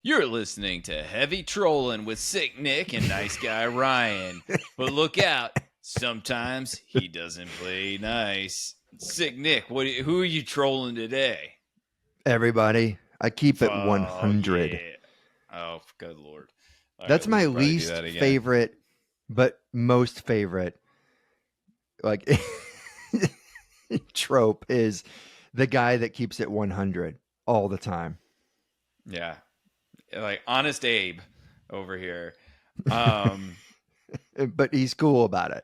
You're listening to Heavy Trolling with Sick Nick and Nice Guy Ryan. But look out, sometimes he doesn't play nice. Sick Nick, who are you trolling today? Everybody, I keep it Oh, 100. yeah. Oh, good Lord. All That's right, we my should probably do least that again. favorite, but most favorite, like, trope is the guy that keeps it 100 all the time. Yeah. Like Honest Abe over here. But he's cool about it.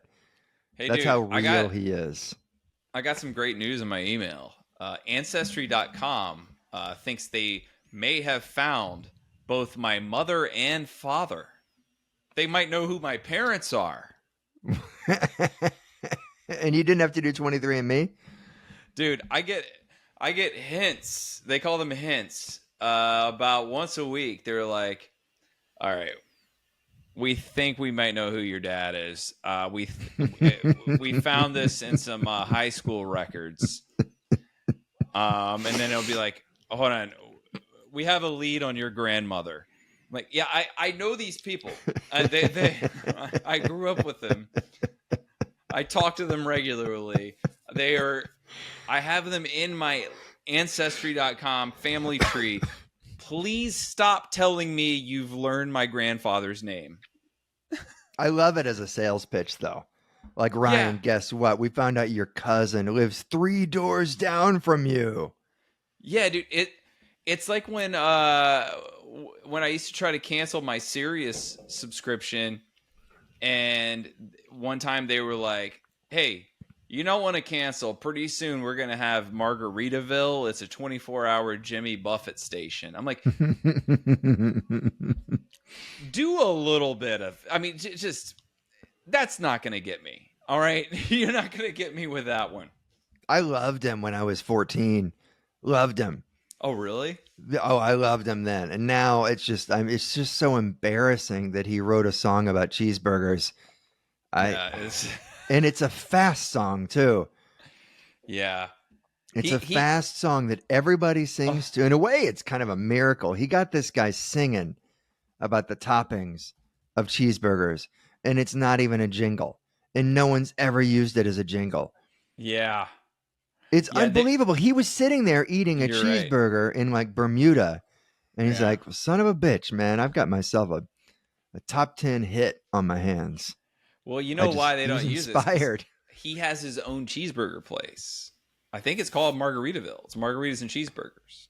Hey, That's dude, how real he is. I got some great news in my email. Ancestry.com thinks they may have found both my mother and father. They might know who my parents are. And you didn't have to do 23andMe? Dude, I get hints. They call them hints. About once a week, they're like, all right, we think we might know who your dad is. We found this in some high school records. And then it'll be like, hold on, we have a lead on your grandmother. I'm like, yeah, I know these people. I grew up with them. I talk to them regularly. I have them in my Ancestry.com family tree. Please stop telling me you've learned my grandfather's name. I love it as a sales pitch, though. Like, Ryan, guess what? We found out your cousin lives 3 doors down from you. Yeah, dude. It's like when I used to try to cancel my Sirius subscription, and one time they were like, "Hey, you don't want to cancel. Pretty soon we're gonna have Margaritaville. It's a 24-hour Jimmy Buffett station." I'm like, do a little bit of. I mean, just that's not gonna get me. All right, you're not gonna get me with that one. I loved him when I was 14. Loved him. Oh, really? Oh, I loved him then. And now it's just so embarrassing that he wrote a song about cheeseburgers. And it's a fast song too. Yeah. It's a fast song that everybody sings to. In a way, it's kind of a miracle. He got this guy singing about the toppings of cheeseburgers, and it's not even a jingle. And no one's ever used it as a jingle. Yeah. It's unbelievable. He was sitting there eating a cheeseburger in like Bermuda, and he's like, son of a bitch, man, I've got myself a top 10 hit on my hands. Well, you know why they don't use it? He has his own cheeseburger place. I think it's called Margaritaville. It's margaritas and cheeseburgers.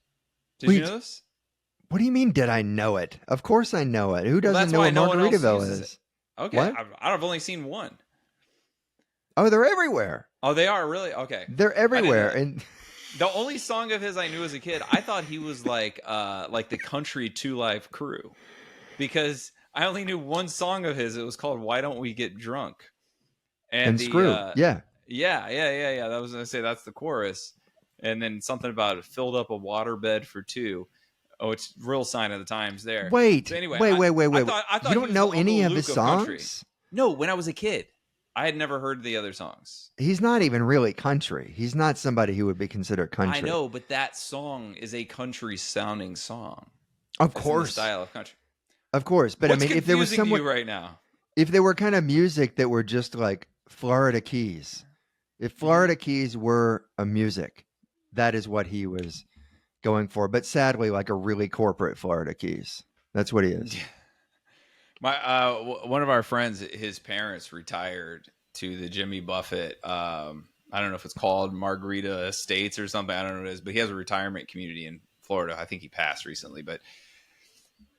Did you know this? What do you mean, did I know it? Of course I know it. Who doesn't know what Margaritaville is? Okay, what? I've only seen one. Oh, they're everywhere. Oh, they are? Really? Okay. They're everywhere. And the only song of his I knew as a kid, I thought he was like the country 2 Live Crew, because I only knew one song of his. It was called "Why Don't We Get Drunk?" And Screw. Yeah. That was gonna say that's the chorus, and then something about it filled up a waterbed for 2. Oh, it's real sign of the times there. Wait. So anyway, wait. I thought you don't know any of his songs? Country. No, when I was a kid, I had never heard the other songs. He's not even really country. He's not somebody who would be considered country. I know, but that song is a country sounding song. Of course, style of country. Of course, but What's I mean, if there was someone right now, if there were kind of music that were just like Florida Keys, if Florida Keys were a music, that is what he was going for. But sadly, like a really corporate Florida Keys. That's what he is. My one of our friends, his parents retired to the Jimmy Buffett. I don't know if it's called Margarita Estates or something. I don't know what it is, but he has a retirement community in Florida. I think he passed recently, but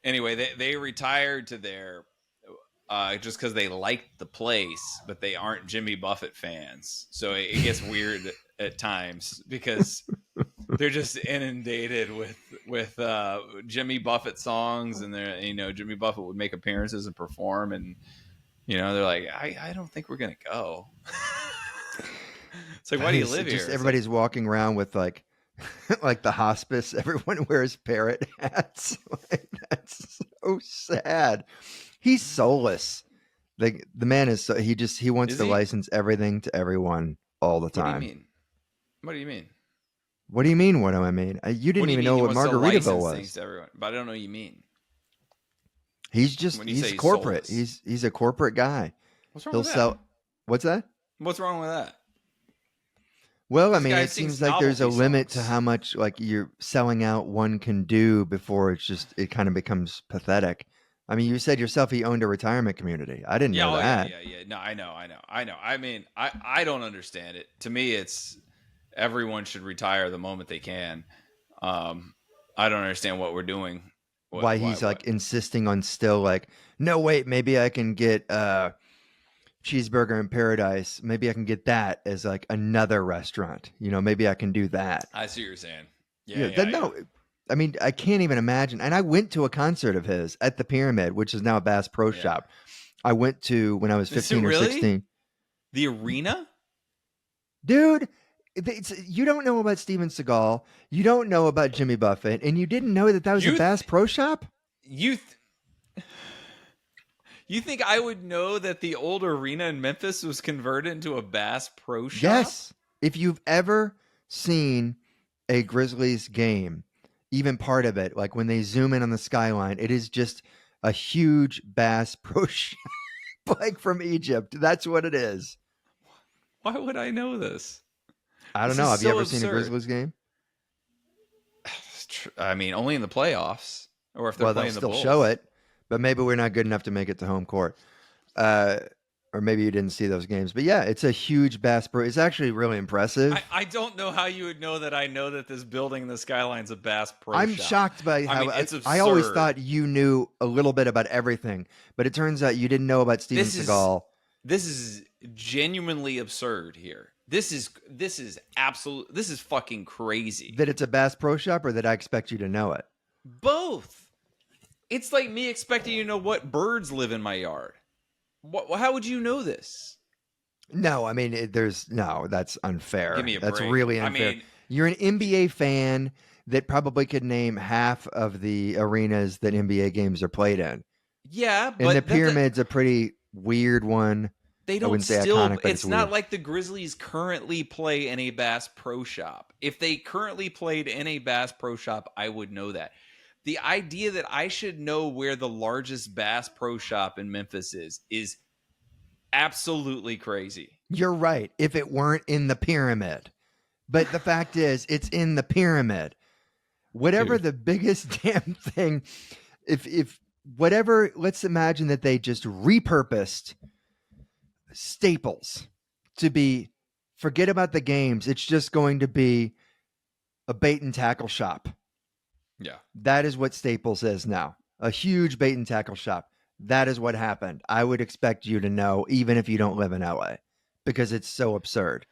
anyway, they retired to there just because they liked the place, but they aren't Jimmy Buffett fans. So it gets weird at times because they're just inundated with Jimmy Buffett songs, and they're Jimmy Buffett would make appearances and perform, and they're like, I don't think we're gonna go. It's like, why do you live here? Everybody's walking around with like the hospice. Everyone wears parrot hats. That's so sad. He's soulless. The man is he wants to license everything to everyone all the time. What do you mean? What do you mean? What do I mean? You didn't even know what Margaritaville was. To everyone, but I don't know what you mean. When you he's say corporate. soulless, He's a corporate guy. what's wrong He'll with that? sell. What's that? What's wrong with that? Well, I This mean, guy it sings seems like there's a novelty limit to songs. how much like you're selling out one can do before it kind of becomes pathetic. I mean, you said yourself he owned a retirement community. I didn't Yeah, know oh yeah, that. yeah, yeah. No, I know. I mean, I don't understand it. To me, it's everyone should retire the moment they can. Um, I don't understand what we're doing. Why Why? he's like insisting on still like, no, wait, maybe I can get cheeseburger in paradise. Maybe I can get that as like another restaurant. Maybe I can do that. I see what you're saying. Yeah, Yeah, yeah, then yeah. no. I mean, I can't even imagine. And I went to a concert of his at the Pyramid, which is now a Bass Pro Yeah. Shop. I went to when I was Is it 15 or really 16. the arena? Dude, you don't know about Steven Seagal. You don't know about Jimmy Buffett. And you didn't know that was a You Bass th- Pro Shop? you you think I would know that the old arena in Memphis was converted into a Bass Pro Shop? Yes. If you've ever seen a Grizzlies game, even part of it, like when they zoom in on the skyline, it is just a huge Bass Pro Shop like from Egypt. That's what it is. Why would I know this? I don't This know. is Have you so ever seen a absurd. Grizzlies game? I mean, only in the playoffs, or if they're Well, they'll playing the still show Bulls. it, but maybe we're not good enough to make it to home court. Uh, or maybe you didn't see those games. But yeah, it's a huge Bass Pro. It's actually really impressive. I don't know how you would know that I know that this building in the skyline's a Bass Pro I'm Shop. shocked by I how mean, it's absurd. I always thought you knew a little bit about everything, but it turns out you didn't know about Steven Seagal. This is genuinely absurd here. This is absolute. This is fucking crazy. That it's a Bass Pro Shop, or that I expect you to know it. Both. It's like me expecting you to know what birds live in my yard. How would you know this? No, I mean, that's unfair. Give me a That's break. really I unfair. mean, You're an NBA fan that probably could name half of the arenas that NBA games are played in. yeah, And the but Pyramid's a pretty weird one. they I don't wouldn't say still. iconic, but It's it's not weird. like the Grizzlies currently play in a Bass Pro Shop. If they currently played in a Bass Pro Shop, I would know that. The idea that I should know where the largest Bass Pro Shop in Memphis is absolutely crazy. You're right. If it weren't in the Pyramid. But the fact is, it's in the Pyramid. Whatever Dude. the biggest damn thing, if whatever, let's imagine that they just repurposed Staples to be, forget about the games. It's just going to be a bait and tackle shop. Yeah. That is what Staples is now. A huge bait and tackle shop. That is what happened. I would expect you to know, even if you don't live in LA, because it's so absurd.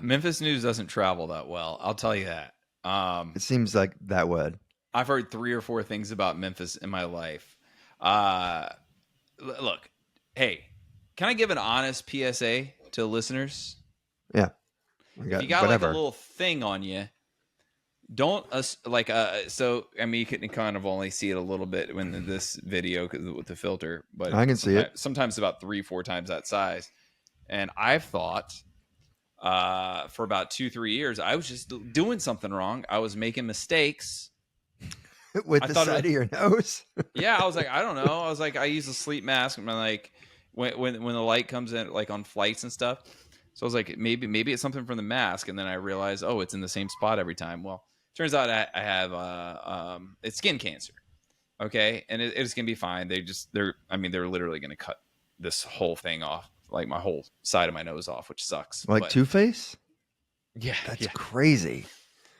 Memphis news doesn't travel that well. I'll tell you that. It seems like that would. I've heard 3 or 4 things about Memphis in my life. Look, hey, can I give an honest PSA to listeners? Yeah. If you got whatever. like a little thing on you, don't so I mean you can kind of only see it a little bit when this video with the filter, but I can see it. sometimes about 3-4 times that size. And I've thought for about 2-3 years I was just doing something wrong. I was making mistakes With I the thought side of your nose. yeah, I was like, I don't know. I was like, I use a sleep mask. And I'm like, when the light comes in, like on flights and stuff. So I was like, maybe it's something from the mask. And then I realized, oh, it's in the same spot every time. Well, turns out I have it's skin cancer. Okay, and it's gonna be fine. They're literally gonna cut this whole thing off, like my whole side of my nose off, which sucks. Like But, Two-Face? yeah, That's crazy.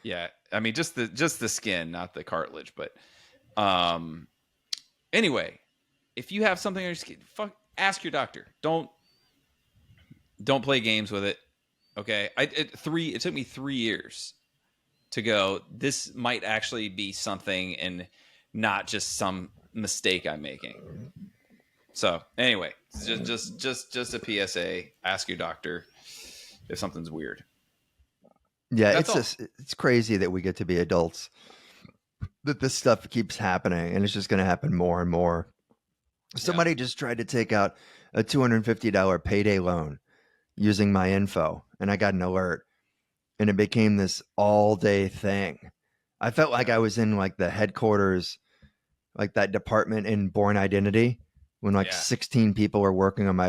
yeah. I mean, just the skin, not the cartilage. But anyway, if you have something on your skin, ask your doctor. Don't play games with it. Okay, it took me 3 years to go. This might actually be something, and not just some mistake I'm making. So anyway, just a PSA. Ask your doctor if something's weird. Yeah, That's it's crazy that we get to be adults, that this stuff keeps happening, and it's just going to happen more and more. Somebody just tried to take out a $250 payday loan using my info, and I got an alert, and it became this all-day thing. I felt like I was in like the headquarters like that department in Born Identity, when like Yeah. 16 people are working on my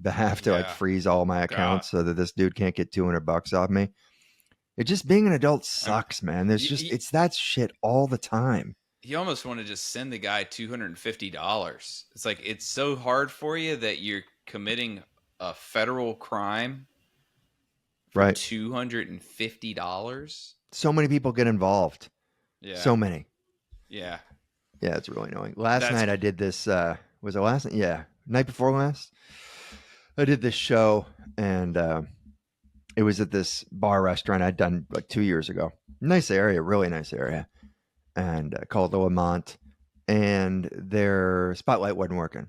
behalf to like Yeah. freeze all my God. accounts so that this dude can't get $200 off me. It just being an adult I mean, sucks, man. There's you, just you, it's that shit all the time. you almost want to just send the guy $250. It's like it's so hard for you that you're committing a federal crime for Right. $250. So many people get involved. Yeah. So many. Yeah. Yeah, it's really annoying. Last That's night I did this was it last night? Yeah. Night before last. I did this show and it was at this bar restaurant I'd done like 2 years ago. Nice area, really nice area. And called the Lamont, and their spotlight wasn't working.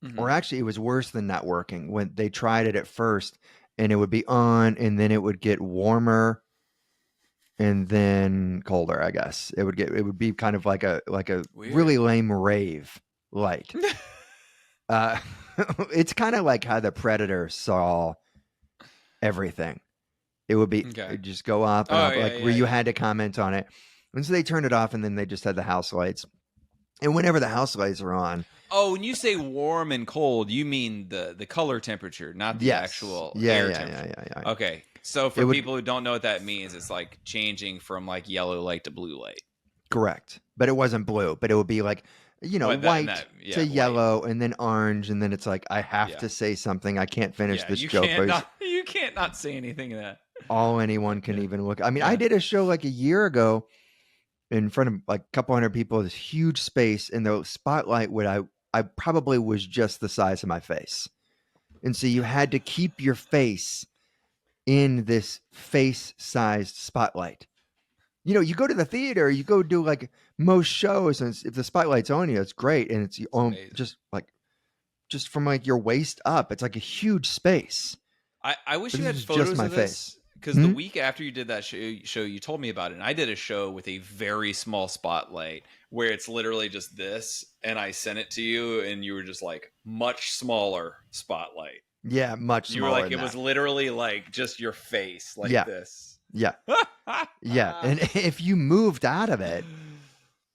Mhm. Or actually, it was worse than not working. When they tried it at first, and it would be on, and then it would get warmer, and then colder. I guess it would be kind of like a Weird. really lame rave light. uh, it's kind of like how the Predator saw everything. It would be Okay. it'd just go up and Oh, up, yeah, like yeah, where you yeah. had to comment on it. And so they turned it off, and then they just had the house lights. And whenever the house lights are on, Oh, when you say warm and cold, you mean the color temperature, not the yes, actual yeah, air yeah, temperature. yeah, yeah. Okay. So for It would people who don't know what that means, it's like changing from like yellow light to blue light. correct, but it wasn't blue, but it would be like white Yeah, to white. yellow, and then orange, and then it's like I have Yeah. to say something. I can't finish Yeah, this you joke, can't but you can't not say anything in that. all anyone can Yeah. even look. I mean, Yeah. I did a show like a year ago in front of like a couple hundred people, this huge space, and the spotlight would I probably was just the size of my face. And so you had to keep your face in this face-sized spotlight. You go to the theater, you go do like most shows, and if the spotlight's on you, it's great, and it's amazing. just from like your waist up, it's like a huge space. I wish But you this had was photos just my of this face. because the week after you did that show, you told me about it, and I did a show with a very small spotlight where it's literally just this, and I sent it to you, and you were just like much smaller spotlight. Yeah, much You were smaller like, than it was that. literally like just your face, like Yeah. this. Yeah, yeah. And if you moved out of it,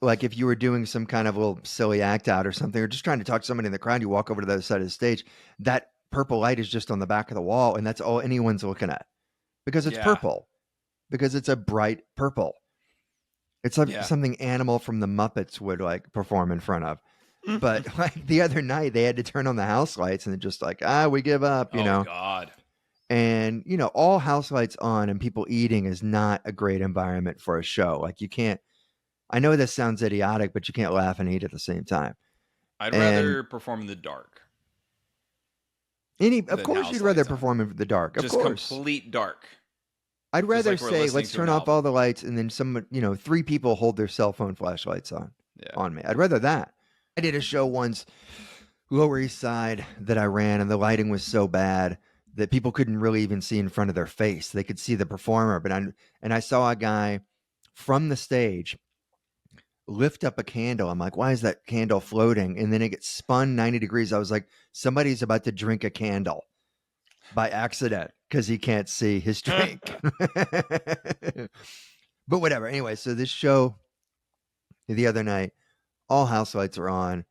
like if you were doing some kind of little silly act out or something, or just trying to talk to somebody in the crowd, you walk over to the other side of the stage, that purple light is just on the back of the wall, and that's all anyone's looking at because it's Yeah. purple, because it's a bright purple. It's like Yeah. something Animal from the Muppets would like perform in front of. But like the other night, they had to turn on the house lights, and they're just like, we give up, Oh God. And all house lights on and people eating is not a great environment for a show. Like you can't. I know this sounds idiotic, but you can't laugh and eat at the same time. I'd And rather perform in the dark. Of than course, house you'd rather lights on. perform in the dark. Of Just course, complete dark. I'd rather like we're say, listening let's to an turn off album. all the lights, and then some, 3 people hold their cell phone flashlights on me. I'd rather that. I did a show once, Lower East Side, that I ran, and the lighting was so bad that people couldn't really even see in front of their face. They could see the performer, and I saw a guy from the stage lift up a candle. I'm like, why is that candle floating? And then it gets spun 90 degrees. I was like, somebody's about to drink a candle by accident because he can't see his drink. But whatever. Anyway, so this show the other night, all house lights are on,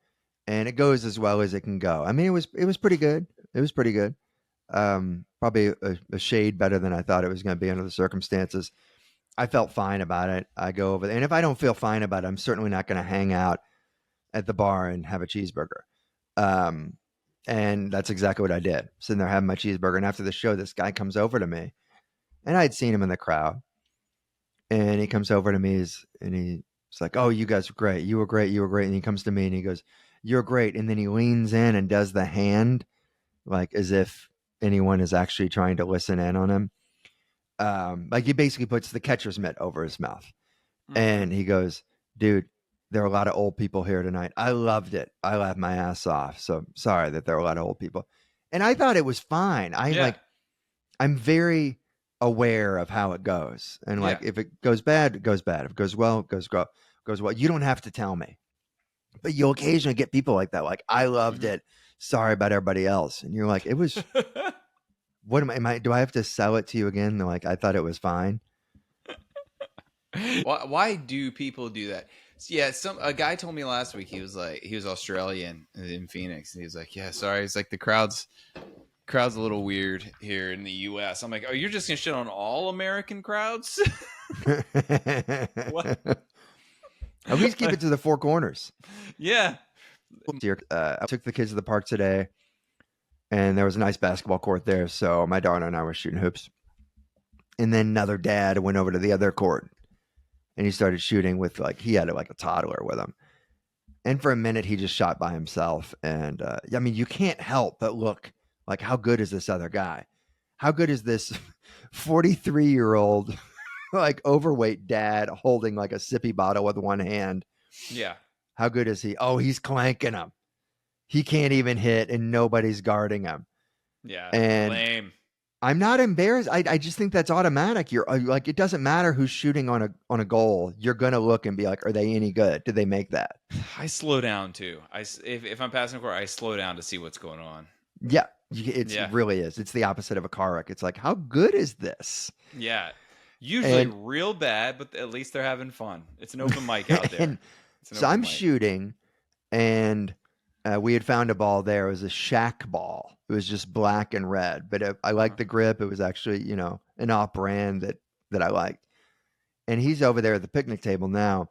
and it goes as well as it can go. I mean, it was pretty good. It was pretty good. Probably a shade better than I thought it was going to be under the circumstances. I felt fine about it. I go over there, and if I don't feel fine about it, I'm certainly not going to hang out at the bar and have a cheeseburger. And that's exactly what I did. Sitting there having my cheeseburger, and after the show, this guy comes over to me, and I'd seen him in the crowd, and he comes over to me, and he's like, "Oh, you guys were great. You were great. You were great." And he comes to me, and he goes, "You're great." And then he leans in and does the hand, like as if anyone is actually trying to listen in on him. Like he basically puts the catcher's mitt over his mouth, and he goes, "Dude, there are a lot of old people here tonight. I loved it. I laughed my ass off. So sorry that there are a lot of old people." And I thought it was fine. I'm very aware of how it goes, and like if it goes bad, it goes bad. If it goes well, it goes well. You don't have to tell me, but you'll occasionally get people like that. Like, I loved it. Sorry about everybody else, and you're like, it was. What am I? Do I have to sell it to you again? Like, I thought it was fine. Why do people do that? Yeah, a guy told me last week he was Australian in Phoenix, and he was like, "Yeah, sorry, it's like the crowd's a little weird here in the U.S." I'm like, "Oh, you're just gonna shit on all American crowds?" What? At least keep it to the four corners. Yeah. I took the kids to the park today, and there was a nice basketball court there. So my daughter and I were shooting hoops. And then another dad went over to the other court, and he started shooting with he had like a toddler with him. And for a minute, he just shot by himself. And I mean, you can't help but look like, how good is this other guy? How good is this 43-year-old like overweight dad holding like a sippy bottle with one hand? Yeah. How good is he? Oh, he's clanking him. He can't even hit, and nobody's guarding him. Yeah. And lame. I'm not embarrassed. I just think that's automatic. You're like, it doesn't matter who's shooting on a goal. You're gonna look and be like, are they any good? Did they make that? I slow down too. If I'm passing a court, I slow down to see what's going on. Yeah, it really is. It's the opposite of a car wreck. It's like, how good is this? Yeah, usually real bad, but at least they're having fun. It's an open mic out there. So I'm shooting, and we had found a ball there. It was a shack ball. It was just black and red, but I liked the grip. It was actually, an off brand that I liked. And he's over there at the picnic table now,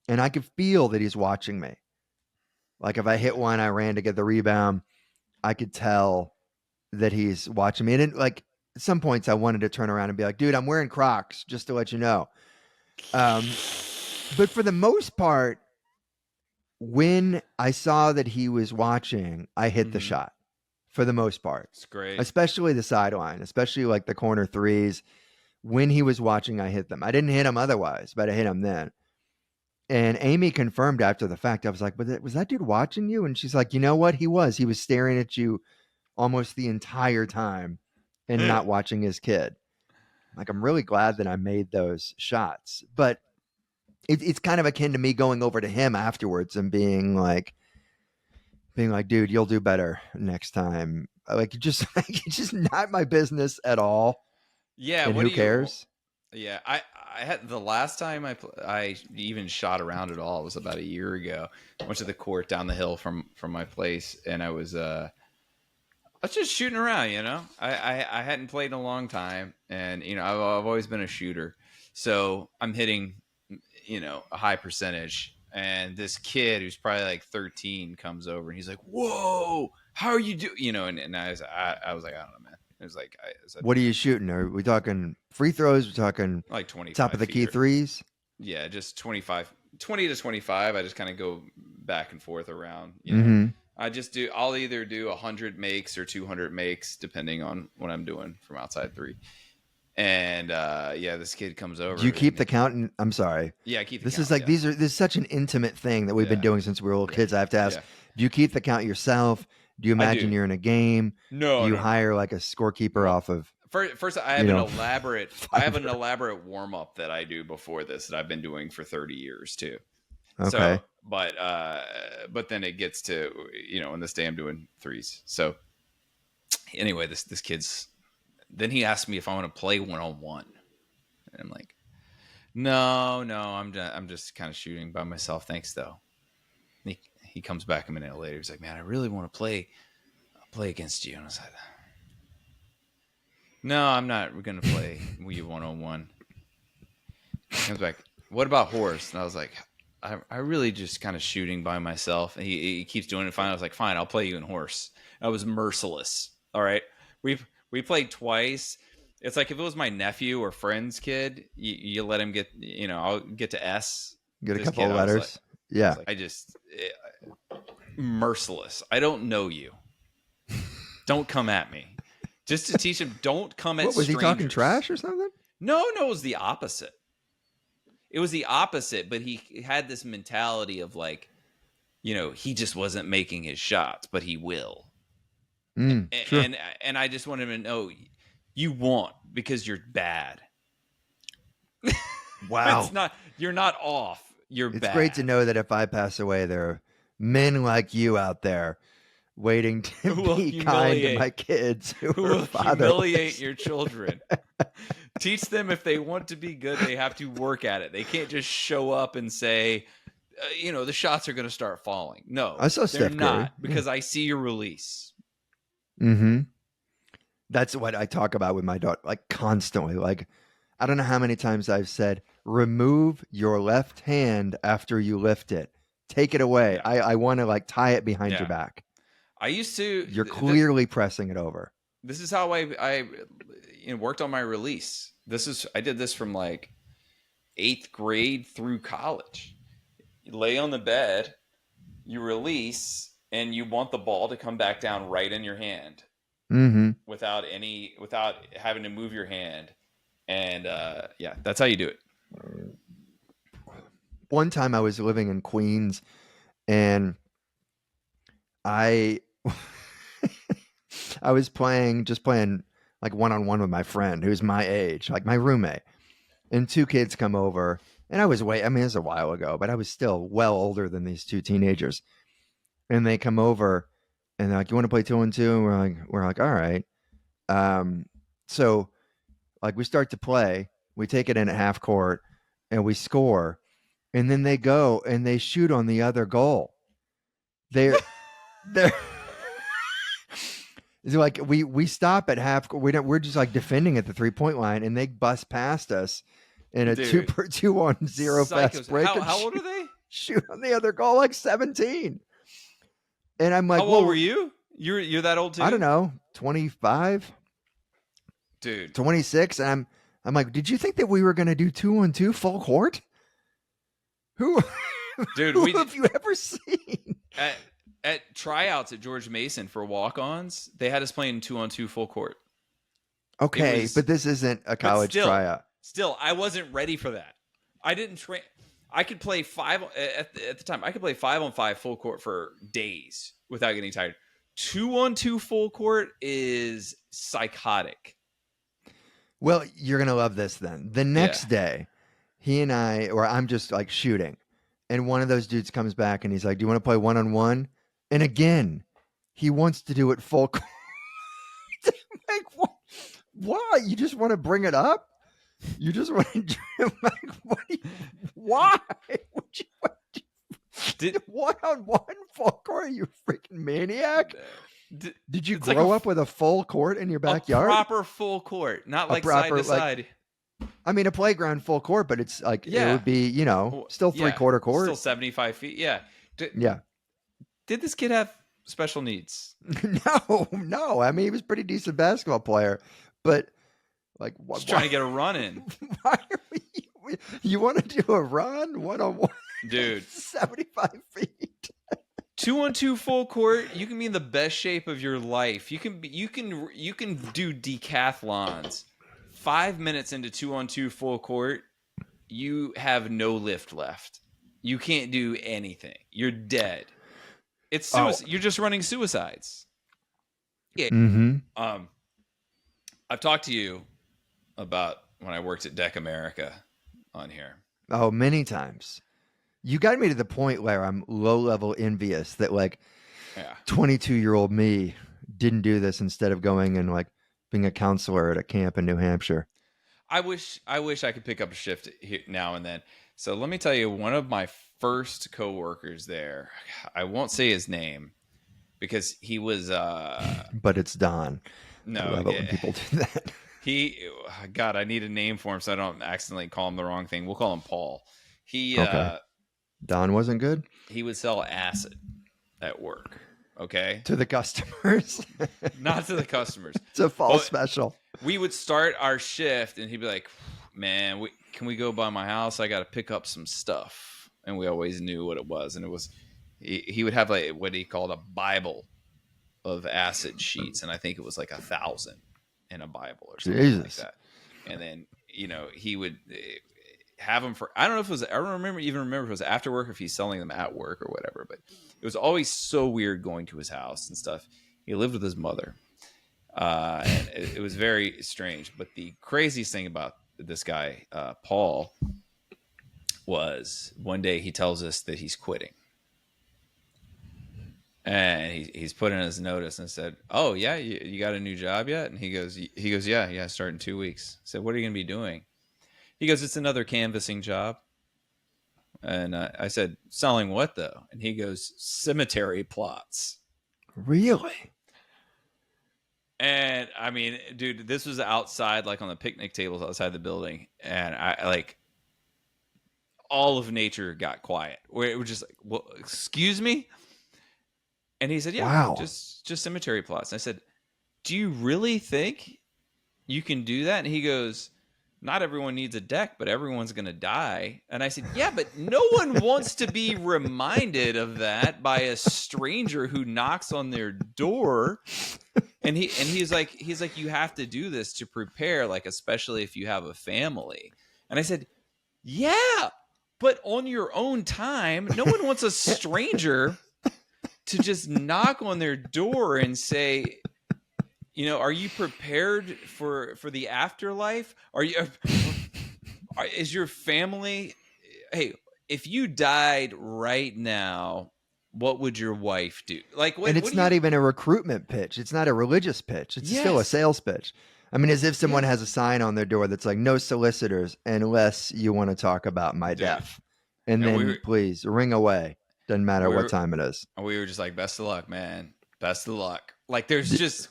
and I could feel that he's watching me. Like if I hit one, I ran to get the rebound. I could tell that he's watching me. And at some points I wanted to turn around and be like, dude, I'm wearing Crocs, just to let you know. But for the most part, when I saw that he was watching, I hit the shot for the most part. It's great. Especially the sideline, especially like the corner threes. When he was watching, I hit them. I didn't hit him otherwise, but I hit him then. And Amy confirmed after the fact. I was like, was that dude watching you? And she's like, you know what? He was staring at you almost the entire time and not watching his kid. Like, I'm really glad that I made those shots, but it's kind of akin to me going over to him afterwards and being like, dude, you'll do better next time. Like, it's just not my business at all. Yeah. And who cares? Yeah. I had the last time I even shot around at all was about a year ago. I went to the court down the hill from my place, and I was just shooting around, I hadn't played in a long time, and, I've always been a shooter. So I'm hitting, a high percentage. And this kid who's probably like 13 comes over, and he's like, whoa, how are you doing? And I was like, I don't know, man. It was like, what are you shooting? Are we talking free throws? We're talking like 25 top of the key threes? Yeah, just 20 to 25. I just kind of go back and forth around. I'll either do 100 makes or 200 makes, depending on what I'm doing from outside three. And this kid comes over. Do you keep the count? I'm sorry. Yeah, I keep the this count. Is like this is such an intimate thing that we've been doing since we were little kids. I have to ask, do you keep the count yourself? Do you imagine you're in a game? No. Do you hire like a scorekeeper off of? First, I have an elaborate warm up that I do before this that I've been doing for 30 years too. Okay. So, but then it gets to in this day I'm doing threes. So anyway, this kid's. Then he asked me if I want to play 1-on-1, and I'm like, no, I'm just kind of shooting by myself. Thanks though. He comes back a minute later. He's like, man, I really want to play against you. And I was like, no, I'm not going to play you 1-on-1. He comes back, what about horse? And I was like, I really just kind of shooting by myself. And he keeps doing it. Finally, I was like, fine, I'll play you in horse. I was merciless. All right. We played twice. It's like if it was my nephew or friend's kid, you let him get, I'll get to S. Get a couple of letters. Yeah. Merciless. I don't know you. Don't come at me. Just to teach him, don't come at what, was strangers. He talking trash or something? No, it was the opposite. It was the opposite, but he had this mentality of like, he just wasn't making his shots, but he will. Sure. And I just want him to know you won't because you're bad. Wow. You're not off. You're It's bad. great to know that if I pass away, there are men like you out there waiting to be kind to my kids who will fatherless. Humiliate your children. Teach them if they want to be good, they have to work at it. They can't just show up and say, the shots are going to start falling. No, I saw they're Steph Curry. not, because I see your release. Mm-hmm. That's what I talk about with my daughter, like constantly. Like, I don't know how many times I've said, remove your left hand after you lift it. Take it away. Yeah. I want to like tie it behind your back. I used to. You're clearly pressing it over. This is how I worked on my release. I did this from like 8th grade through college. You lay on the bed, you release, and you want the ball to come back down right in your hand, without having to move your hand. And that's how you do it. One time I was living in Queens, and I was playing like one-on-one with my friend who's my age, like my roommate, and 2 kids come over, and it was a while ago, but I was still well older than these 2 teenagers, and they come over and they're like, you want to play 2-on-2? And we're like, all right. So like we start to play, we take it in at half court and we score, and then they go and they shoot on the other goal. They're it's like we stop at half. We're just like defending at the 3-point line, and they bust past us in a 2-on-0 fast break. How old are they? Shoot on the other goal, like 17. And I'm like, how old were you? You're that old too? I don't know, 25, dude, 26. And I'm like, did you think that we were going to do 2-on-2 full court? Who, dude? Who have you ever seen? At tryouts at George Mason for walk-ons, they had us playing 2-on-2 full court. Okay, but this isn't a college tryout. Still, I wasn't ready for that. I didn't train. I could play at the time. I could play 5-on-5 full court for days without getting tired. 2-on-2 full court is psychotic. Well, you're gonna love this then. The next day, I'm just like shooting, and one of those dudes comes back and he's like, "Do you want to play 1-on-1?" And again, he wants to do it full court. Like, what? Why? You just want to bring it up? You just want to like, why? Did 1-on-1 full court? Are you a freaking maniac? Did you grow up with a full court in your backyard? A proper full court, not like side to side. I mean, a playground full court, but it's like it would be, still 3/4 court, still 75 feet. Yeah, yeah. Did this kid have special needs? No. I mean, he was a pretty decent basketball player, but like, just trying to get a run in. Why are you want to do a run 1-on-1, dude? 75 feet. 2-on-2 full court. You can be in the best shape of your life. You can do decathlons. 5 minutes into 2-on-2 full court, you have no lift left. You can't do anything. You're dead. It's suicide. You're just running suicides. Yeah. Mm-hmm. I've talked to you about when I worked at Deck America on here. Oh, many times. You got me to the point where I'm low-level envious that like 22-year-old me didn't do this instead of going and like being a counselor at a camp in New Hampshire. I wish I could pick up a shift here now and then. So let me tell you, one of my first coworkers there, I won't say his name because he was but it's Don. No, I love it when people do that. I need a name for him so I don't accidentally call him the wrong thing. We'll call him Paul. Don wasn't good? He would sell acid at work. Okay. To the customers? Not to the customers. It's a fall special. We would start our shift and he'd be like, man, can we go by my house? I got to pick up some stuff. And we always knew what it was. And it was, he would have like what he called a Bible of acid sheets. And I think it was like 1,000 in a Bible or something like that. And then, he would have them for, I don't know if it was, I don't remember if it was after work or if he's selling them at work or whatever, but it was always so weird going to his house and stuff. He lived with his mother. And it was very strange. But the craziest thing about this guy, Paul, was one day he tells us that he's quitting. And he's put in his notice and said, "Oh yeah, you got a new job yet?" And he goes, "Yeah, start in 2 weeks." I said, "What are you going to be doing?" He goes, "It's another canvassing job." And I said, selling what though? And he goes, cemetery plots. Really? And I mean, dude, this was outside, like on the picnic tables outside the building. And I like all of nature got quiet where it was just like, well, excuse me. And he said, yeah, Wow. just cemetery plots. And I said, do you really think you can do that? And he goes, not everyone needs a deck, but everyone's going to die. And I said, yeah, but no one wants to be reminded of that by a stranger who knocks on their door. And he's like, you have to do this to prepare, like, especially if you have a family. And I said, yeah, but on your own time. No one wants a stranger to just knock on their door and say, are you prepared for the afterlife? Is your family? Hey, if you died right now, what would your wife do? Like, and it's not even a recruitment pitch. It's not a religious pitch. It's still a sales pitch. I mean, as if someone has a sign on their door that's like, no solicitors unless you want to talk about my death. And then please ring away. Doesn't matter what time it is. And we were just like, best of luck, man. Best of luck. Like, there's just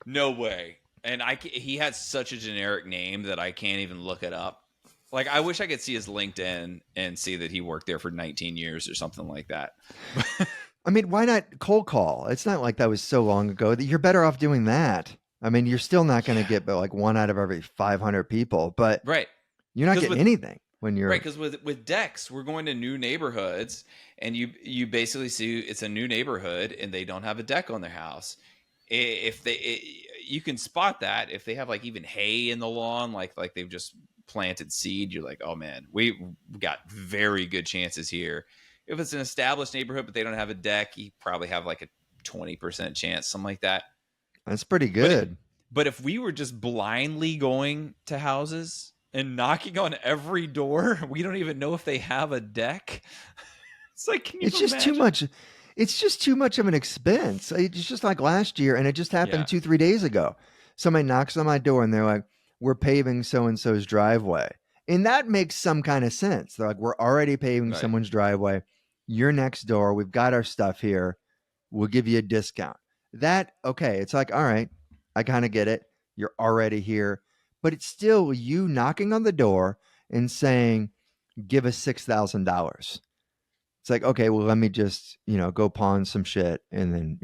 no way. And he had such a generic name that I can't even look it up. Like, I wish I could see his LinkedIn and see that he worked there for 19 years or something like that. I mean, why not cold call? It's not like that was so long ago. That you're better off doing that. I mean, you're still not going to get like 1 out of every 500 people, but you're not getting anything when you're right. Because with decks, we're going to new neighborhoods, and you basically see it's a new neighborhood, and they don't have a deck on their house. You can spot that if they have like even hay in the lawn, like they've just planted seed. You're like, oh man, we got very good chances here. If it's an established neighborhood but they don't have a deck, you probably have like a 20% chance, something like that. That's pretty good. But if we were just blindly going to houses and knocking on every door, we don't even know if they have a deck. It's like, can you it's just too much. It's just too much of an expense. It's just like last year, and it just happened 2-3 days ago. Somebody knocks on my door and they're like, we're paving so-and-so's driveway. And that makes some kind of sense. They're like, we're already paving someone's driveway. You're next door. We've got our stuff here. We'll give you a discount. Okay. It's like, all right, I kind of get it. You're already here. But it's still you knocking on the door and saying, give us $6,000. It's like, okay, well, let me just, go pawn some shit and then,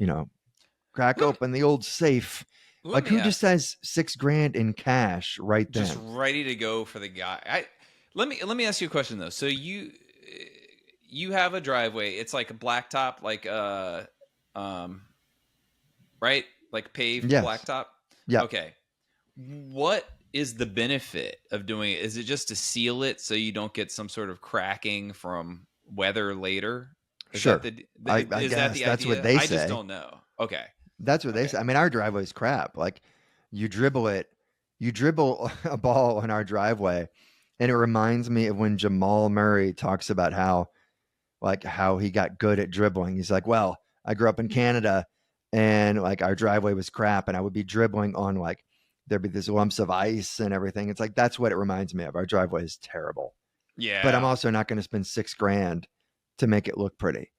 crack open the old safe. Like, who just has $6,000 in cash right then? Just ready to go for the guy. Let me ask you a question though. So you have a driveway. It's like a blacktop, like right? Like paved blacktop? Yeah. Okay. What is the benefit of doing it? Is it just to seal it so you don't get some sort of cracking from weather later? Sure. I guess that's what they say. I just don't know. Okay. That's what they say. I mean, our driveway's crap. Like, you dribble a ball on our driveway, and it reminds me of when Jamal Murray talks about how he got good at dribbling. He's like, well, I grew up in Canada, and like our driveway was crap, and I would be dribbling on like there'd be these lumps of ice and everything. It's like, that's what it reminds me of. Our driveway is terrible. Yeah. But I'm also not going to spend $6,000 to make it look pretty.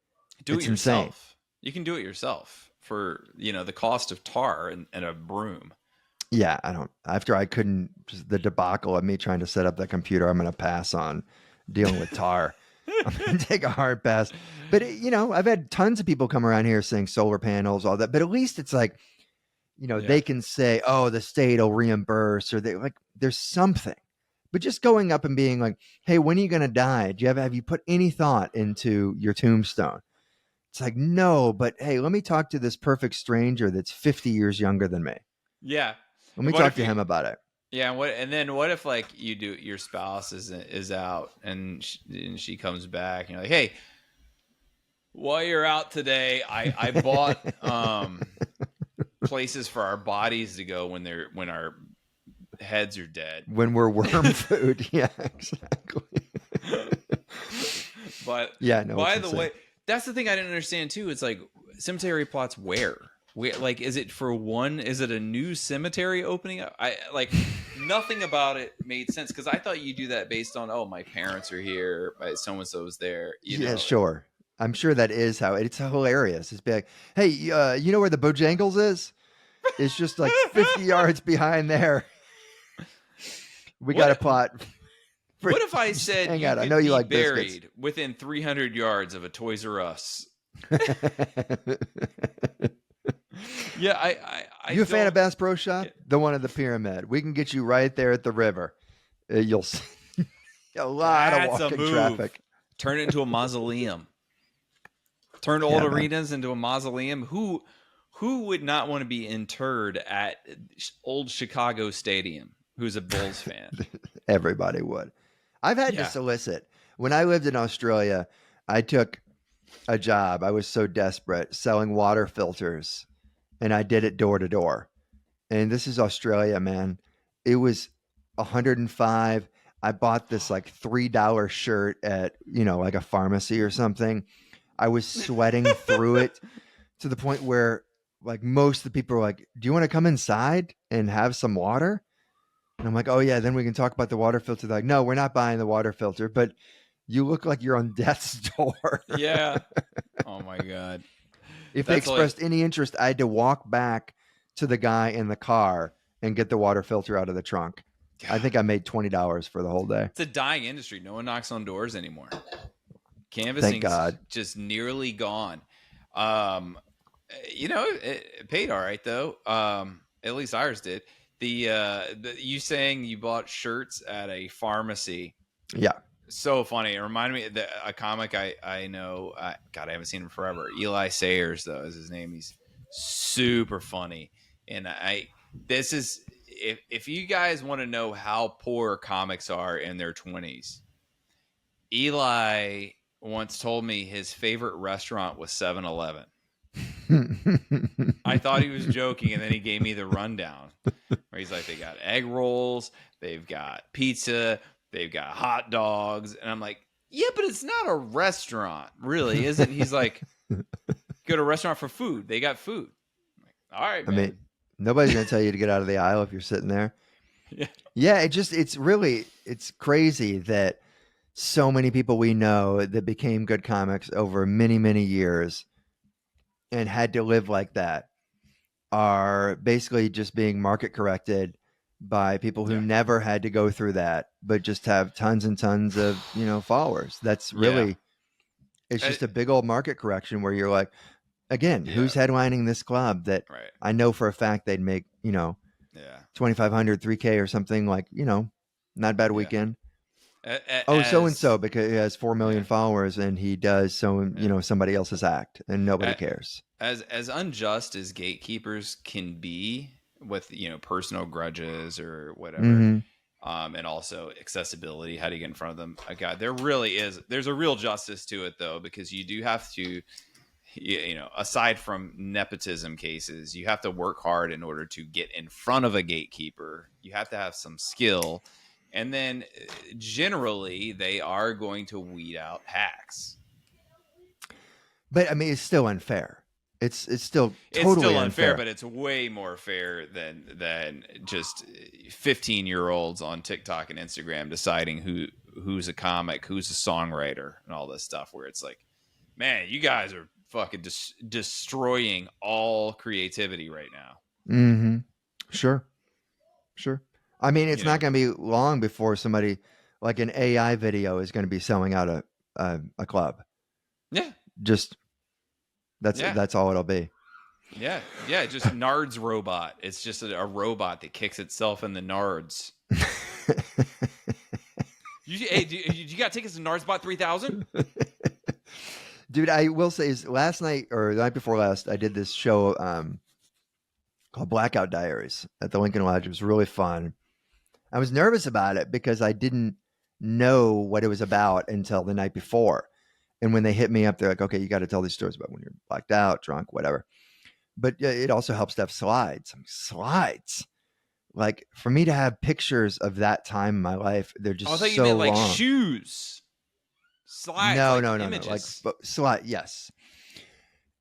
Do it yourself. Insane. You can do it yourself for, the cost of tar and a broom. Yeah, the debacle of me trying to set up the computer, I'm going to pass on dealing with tar. I'm going to take a hard pass. But, I've had tons of people come around here saying solar panels, all that. But at least it's like, they can say, oh, the state will reimburse, or there's something. But just going up and being like, hey, when are you going to die? Have you put any thought into your tombstone? It's like, no, but hey, let me talk to this perfect stranger that's 50 years younger than me. Yeah. Let me talk to him about it. Yeah. And then what if like your spouse is out and she comes back and you're like, hey, while you're out today, I bought places for our bodies to go when our heads are dead. When we're worm food. Yeah, exactly. But by the way, that's the thing I didn't understand too. It's like, cemetery plots where? Like, is it for one? Is it a new cemetery opening up? Nothing about it made sense because I thought you do that based on, oh, my parents are here, so and so's there. Yeah, sure. I'm sure that is how it's hilarious. It's be like, hey, you know where the Bojangles is? It's just like 50 yards behind there. We got a plot. What if I said hang you out. could I know you be like buried biscuits. within 300 yards of a Toys R Us? Yeah, You a fan of Bass Pro Shop? The one at the Pyramid. We can get you right there at the river. You'll see a lot of walking traffic. Turn it into a mausoleum. Turn old arenas into a mausoleum. Who would not want to be interred at old Chicago Stadium? Who's a Bulls fan? Everybody would. I've had to solicit. When I lived in Australia, I took a job. I was so desperate selling water filters, and I did it door to door. And this is Australia, man. It was 105. I bought this like $3 shirt at, like a pharmacy or something. I was sweating through it to the point where like most of the people were like, do you want to come inside and have some water? And I'm like, oh yeah, then we can talk about the water filter. They're like, no, we're not buying the water filter, but you look like you're on death's door. Yeah. Oh my God. If they expressed any interest, I had to walk back to the guy in the car and get the water filter out of the trunk. God. I think I made $20 for the whole day. It's a dying industry. No one knocks on doors anymore. Canvassing's just nearly gone. It paid all right though. At least ours did. You saying you bought shirts at a pharmacy? Yeah. So funny. It reminded me of a comic I know. God, I haven't seen him forever. Eli Sayers though is his name. He's super funny. And if you guys want to know how poor comics are in their 20s, Eli once told me his favorite restaurant was 7-Eleven. I thought he was joking, and then he gave me the rundown where he's like, they got egg rolls, they've got pizza, they've got hot dogs, and I'm like, yeah, but it's not a restaurant, really, is it? He's like, go to a restaurant for food. They got food. I'm like, all right, man. I mean, nobody's gonna tell you to get out of the aisle if you're sitting there. Yeah. It's crazy that so many people we know that became good comics over many, many years and had to live like that are basically just being market corrected by people who never had to go through that, but just have tons and tons of, followers. That's really, it's just a big old market correction where you're like, again, who's headlining this club that I know for a fact they'd make, 2,500, 3K or something, like, not a bad weekend. So-and-so, because he has 4 million followers and he does somebody else's act and nobody cares. As unjust as gatekeepers can be with, personal grudges or whatever, and also accessibility, how do you get in front of them? God, there's a real justice to it though, because you do have to, aside from nepotism cases, you have to work hard in order to get in front of a gatekeeper. You have to have some skill. And then generally they are going to weed out hacks. But I mean, it's still unfair. It's still totally unfair, but it's way more fair than just 15-year-olds on TikTok and Instagram deciding who's a comic, who's a songwriter, and all this stuff. Where it's like, man, you guys are fucking destroying all creativity right now. Mm-hmm. Sure. I mean, it's not going to be long before somebody like an AI video is going to be selling out a club. Yeah. Just that's all it'll be. Yeah. Just Nards robot. It's just a robot that kicks itself in the Nards. You got tickets to Nardsbot 3000? Dude, I will say is last night or the night before last, I did this show called Blackout Diaries at the Lincoln Lodge. It was really fun. I was nervous about it because I didn't know what it was about until the night before. And when they hit me up, they're like, okay, you got to tell these stories about when you're blacked out, drunk, whatever. But it also helps to have slides. Slides. Like, for me to have pictures of that time in my life, they're just so long. I thought you meant like shoes. Slides. No. Images. Like slide, yes.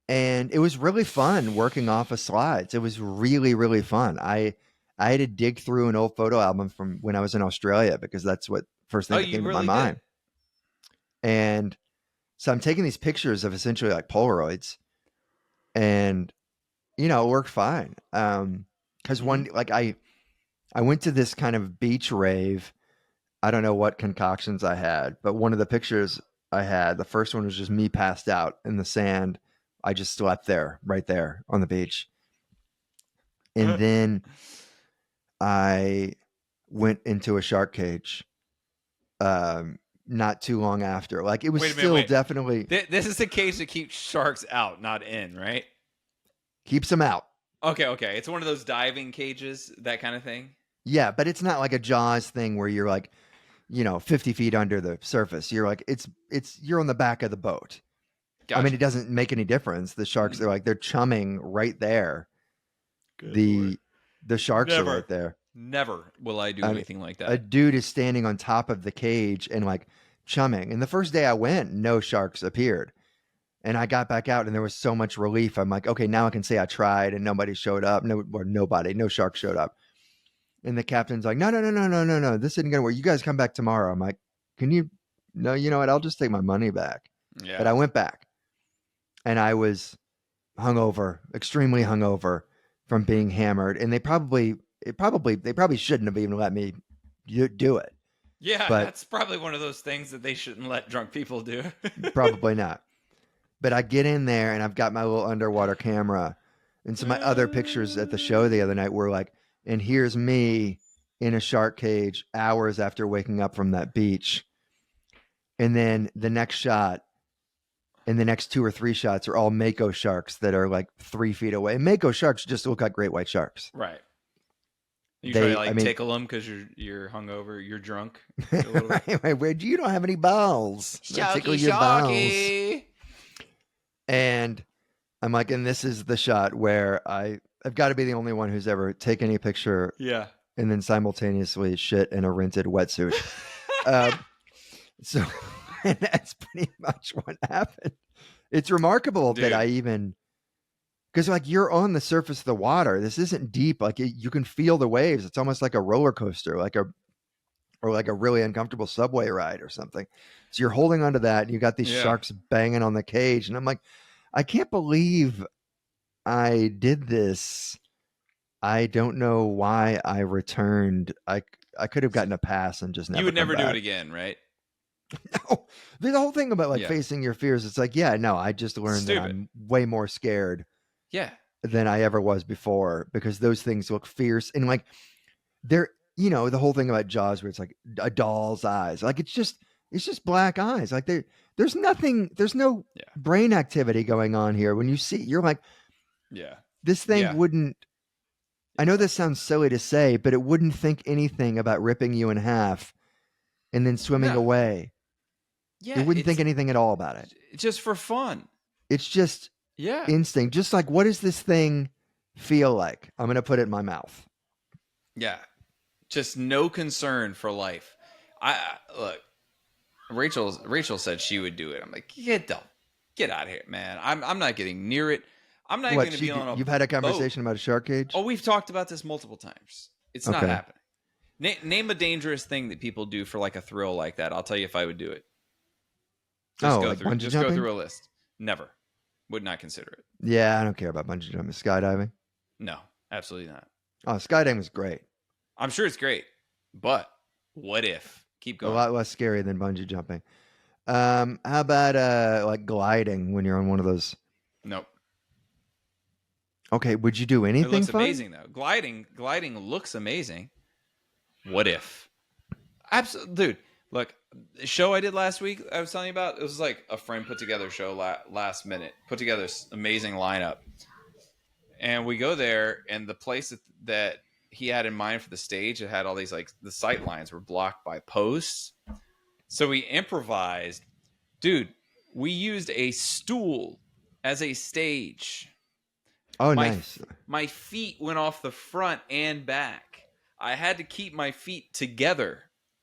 And it was really fun working off of slides. It was really, really fun. I I had to dig through an old photo album from when I was in Australia because that's what first thing Oh, that you came to my really mind. did? And so I'm taking these pictures of essentially like Polaroids, and it worked fine. Because Mhm. I went to this kind of beach rave. I don't know what concoctions I had, but one of the pictures I had, the first one was just me passed out in the sand. I just slept there, right there on the beach. And then I went into a shark cage not too long after. Like it was Wait a minute, still wait. definitely This is the cage that keeps sharks out, not in, right? keeps them out. Okay, okay. It's one of those diving cages, that kind of thing. Yeah, but it's not like a Jaws thing where you're like, 50 feet under the surface. You're like, you're on the back of the boat. I mean, Gotcha. it doesn't make any difference. The sharks are like, they're chumming right there. Good lord. The sharks are right Never, there. never will I do I mean, anything like a that. dude is standing on top of the cage and like chumming. And the first day I went, no sharks appeared. And I got back out and there was so much relief. I'm like, okay, now I can say I tried and nobody showed up. No shark showed up. And the captain's like, no. This isn't going to work. You guys come back tomorrow. I'm like, can you? No, you know what? I'll just take my money back. But Yeah. I went back and I was hungover, extremely hungover from being hammered. And they probably shouldn't have even let me do it, Yeah, but that's probably one of those things that they shouldn't let drunk people do. probably not. But I get in there and I've got my little underwater camera. And so my other pictures at the show the other night were like, and here's me in a shark cage hours after waking up from that beach. And then the next shot and the next 2 or 3 shots are all mako sharks that are like 3 feet away. And mako sharks just look like great white sharks. Right. You try to I like mean, tickle them because you're hungover, you're drunk a little bit. where you don't have any balls. I tickle Sharky, your balls. sharky. And I'm like, and this is the shot where I've got to be the only one who's ever taken a picture Yeah. and then simultaneously shit in a rented wetsuit. So and that's pretty much what happened. It's remarkable Dude. that I even, because like you're on the surface of the water. This isn't deep. Like you can feel the waves. It's almost like a roller coaster, or like a really uncomfortable subway ride or something. So you're holding onto that and you got these sharks banging on the cage. And I'm like, I can't believe I did this. I don't know why I returned. I could have gotten a pass and just never. You would never come do back. it again, right? No, the whole thing about like Yeah. facing your fears. It's like, yeah, no, I just learned that Stupid. I'm way more scared Yeah. than I ever was before because those things look fierce and like they're, the whole thing about Jaws where it's like a doll's eyes. Like it's just black eyes. Like there's nothing. There's no Yeah. brain activity going on here. When you see, you're like, Yeah. this thing Yeah. wouldn't. I know this sounds silly to say, but it wouldn't think anything about ripping you in half and then swimming No. away. Yeah. It wouldn't think anything at all about it. Just for fun. It's just Yeah. instinct. Just like, what does this thing feel like? I'm going to put it in my mouth. Yeah. Just no concern for life. Look. Rachel said she would do it. I'm like, get out of here, man. I'm not getting near it. I'm not going to be on a You've had a conversation boat. about a shark cage? Oh, we've talked about this multiple times. It's not Okay. happening. Name a dangerous thing that people do for like a thrill like that. I'll tell you if I would do it. Like bungee Just jumping? go through a list. Never. Would not consider it. Yeah, I don't care about bungee jumping. Skydiving? No, absolutely not. Oh, skydiving was great. I'm sure it's great, but what if? Keep A going. lot less scary than bungee jumping. How about like gliding when you're on one of those? Nope. Okay, would you do anything It looks fun? amazing though. Gliding looks amazing. What if? Absolutely, dude. Look, the show I did last week, I was telling you about. It was like a friend put together a show last minute. Put together this amazing lineup, and we go there, and the place that he had in mind for the stage, it had all these like the sight lines were blocked by posts. So we improvised, dude. We used a stool as a stage. Oh, nice. My feet went off the front and back. I had to keep my feet together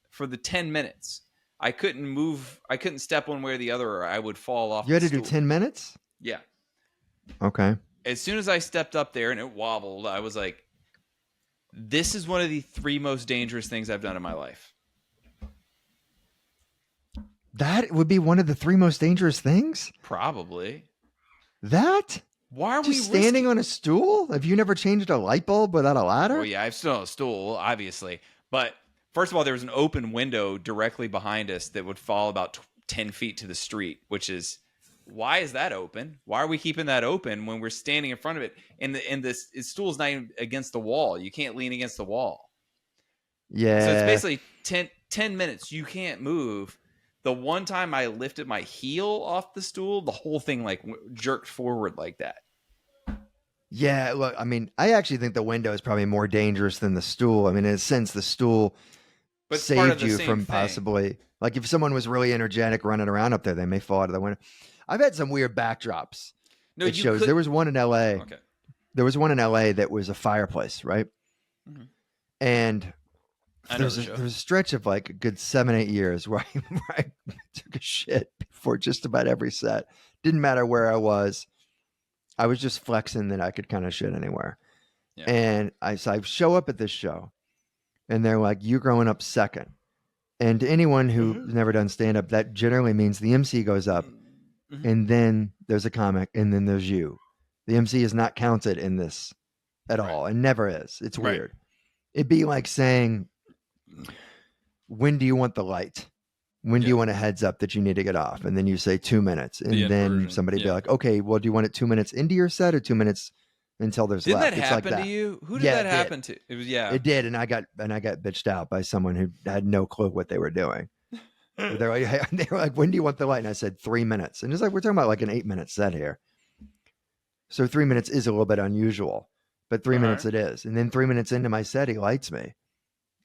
for the 10 minutes. I couldn't move. I couldn't step one way or the other, or I would fall off. You had to do 10 minutes? Yeah. Okay. As soon as I stepped up there and it wobbled, I was like, This is one of the 3 most dangerous things I've done in my life. That would be one of the 3 most dangerous things? Probably. That? Why are Just we standing on a stool? Have you never changed a light bulb without a ladder? Well, yeah, I've still on a stool, obviously. But first of all, there was an open window directly behind us that would fall about 10 feet to the street, which is, why is that open? Why are we keeping that open when we're standing in front of it? And this stool's not even against the wall. You can't lean against the wall. Yeah. So it's basically 10 minutes. You can't move. The one time I lifted my heel off the stool, the whole thing like jerked forward like that. Yeah, look, I mean, I actually think the window is probably more dangerous than the stool. I mean, in a sense, the stool saved you from possibly, like if someone was really energetic running around up there, they may fall out of the window. I've had some weird backdrops. No, it shows. There was one in LA. Okay. There was one in LA that was a fireplace, right? Mm-hmm. And there was a stretch of like a good 7-8 years where I took a shit before just about every set. Didn't matter where I was. I was just flexing that I could kind of shit anywhere. Yeah. And I show up at this show and they're like, you're growing up second. And to anyone who's never done stand-up, that generally means the MC goes up and then there's a comic and then there's you. The MC is not counted in this at all and never is. It's weird. It'd be like saying, when do you want the light? When do you want a heads up that you need to get off? And then you say 2 minutes. And then somebody be like, okay, well, do you want it 2 minutes into your set or 2 minutes until there's left? Did that happen to you? Who did that happen to? It was it did, and I got bitched out by someone who had no clue what they were doing. They were like, when do you want the light? And I said 3 minutes. And it's like, we're talking about like an 8-minute set here. So 3 minutes is a little bit unusual, but 3 minutes it is. And then 3 minutes into my set, he lights me.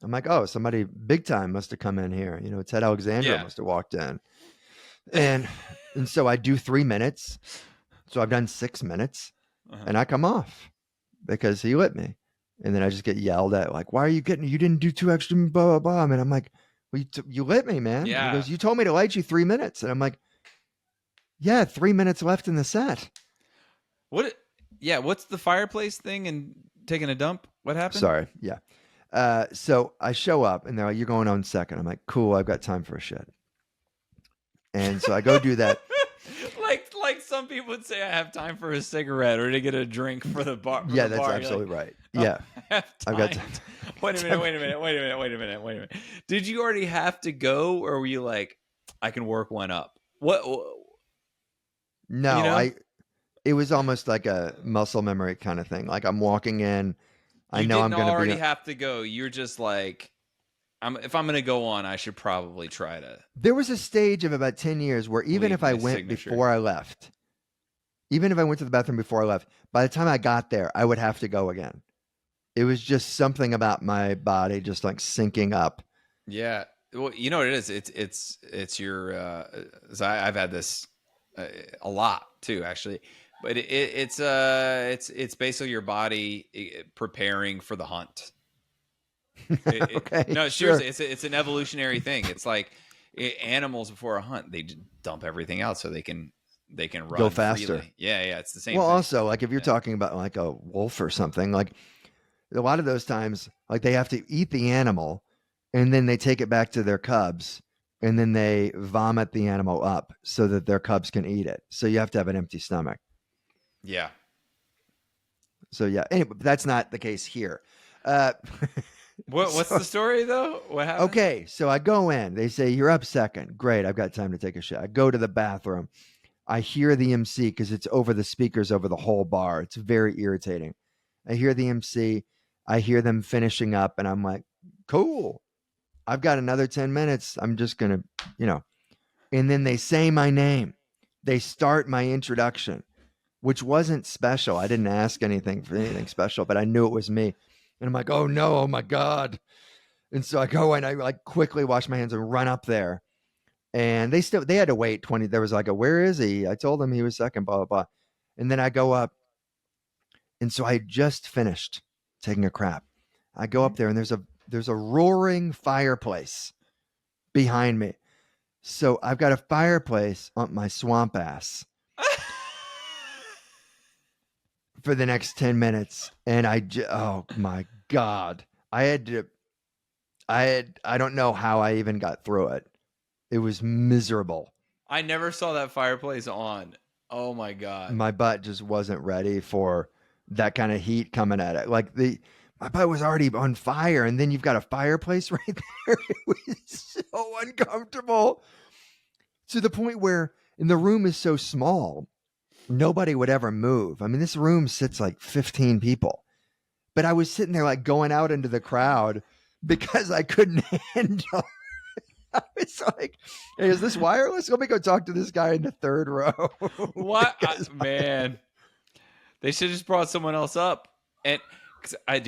I'm like, oh, somebody big time must have come in here. You know, Ted Alexander must have walked in. And so I do 3 minutes. So I've done 6 minutes and I come off because he lit me. And then I just get yelled at, like, why are you didn't do 2 extra, blah, blah, blah. And I'm like, well, you lit me, man. Yeah. He goes, you told me to light you 3 minutes. And I'm like, yeah, 3 minutes left in the set. What's the fireplace thing and taking a dump? What happened? Sorry. Yeah. So I show up and they're like, you're going on second. I'm like, cool, I've got time for a shit. And so I go do that. like some people would say, I have time for a cigarette or to get a drink for the bar. Yeah, that's absolutely right. Yeah. I've got time. Wait a minute. Did you already have to go or were you like, I can work one up? What? No, you know? It was almost like a muscle memory kind of thing. Like I'm walking in. I know I'm going to already have to go. You're just like, if I'm going to go on, I should probably try to. There was a stage of about 10 years where even if I went before I left, even if I went to the bathroom before I left, by the time I got there, I would have to go again. It was just something about my body just like syncing up. Yeah. Well, you know what it is? It's your, I've had this a lot too, actually. But it's basically your body preparing for the hunt. Okay. No, seriously, it's an evolutionary thing. It's like animals before a hunt, they dump everything out so they can run, go faster. Freely. Yeah, it's the same. Well, thing. also, like if you're talking about like a wolf or something, like a lot of those times, like they have to eat the animal, and then they take it back to their cubs, and then they vomit the animal up so that their cubs can eat it. So you have to have an empty stomach. Yeah. So yeah. Anyway, that's not the case here. What's the story though? What happened? Okay, so I go in. They say you're up second. Great, I've got time to take a shit. I go to the bathroom. I hear the MC because it's over the speakers over the whole bar. It's very irritating. I hear the MC. I hear them finishing up, and I'm like, cool. I've got another 10 minutes. I'm just gonna, And then they say my name. They start my introduction, which wasn't special. I didn't ask anything for anything special, but I knew it was me. And I'm like, oh no, oh my God. And so I go and I like quickly wash my hands and run up there. And they had to wait 20. There was like where is he? I told them he was second, blah, blah, blah. And then I go up. And so I just finished taking a crap. I go up there and there's a roaring fireplace behind me. So I've got a fireplace on my swamp ass for the next 10 minutes. And oh my God. I don't know how I even got through it. It was miserable. I never saw that fireplace on. Oh my God. My butt just wasn't ready for that kind of heat coming at it. Like my butt was already on fire, and then you've got a fireplace right there. It was so uncomfortable to the point where, and the room is so small, nobody would ever move. I mean, this room sits like 15 people, but I was sitting there like going out into the crowd because I couldn't handle. I was like, hey, is this wireless? Let me go talk to this guy in the third row. What? Man. They should have just brought someone else up. And I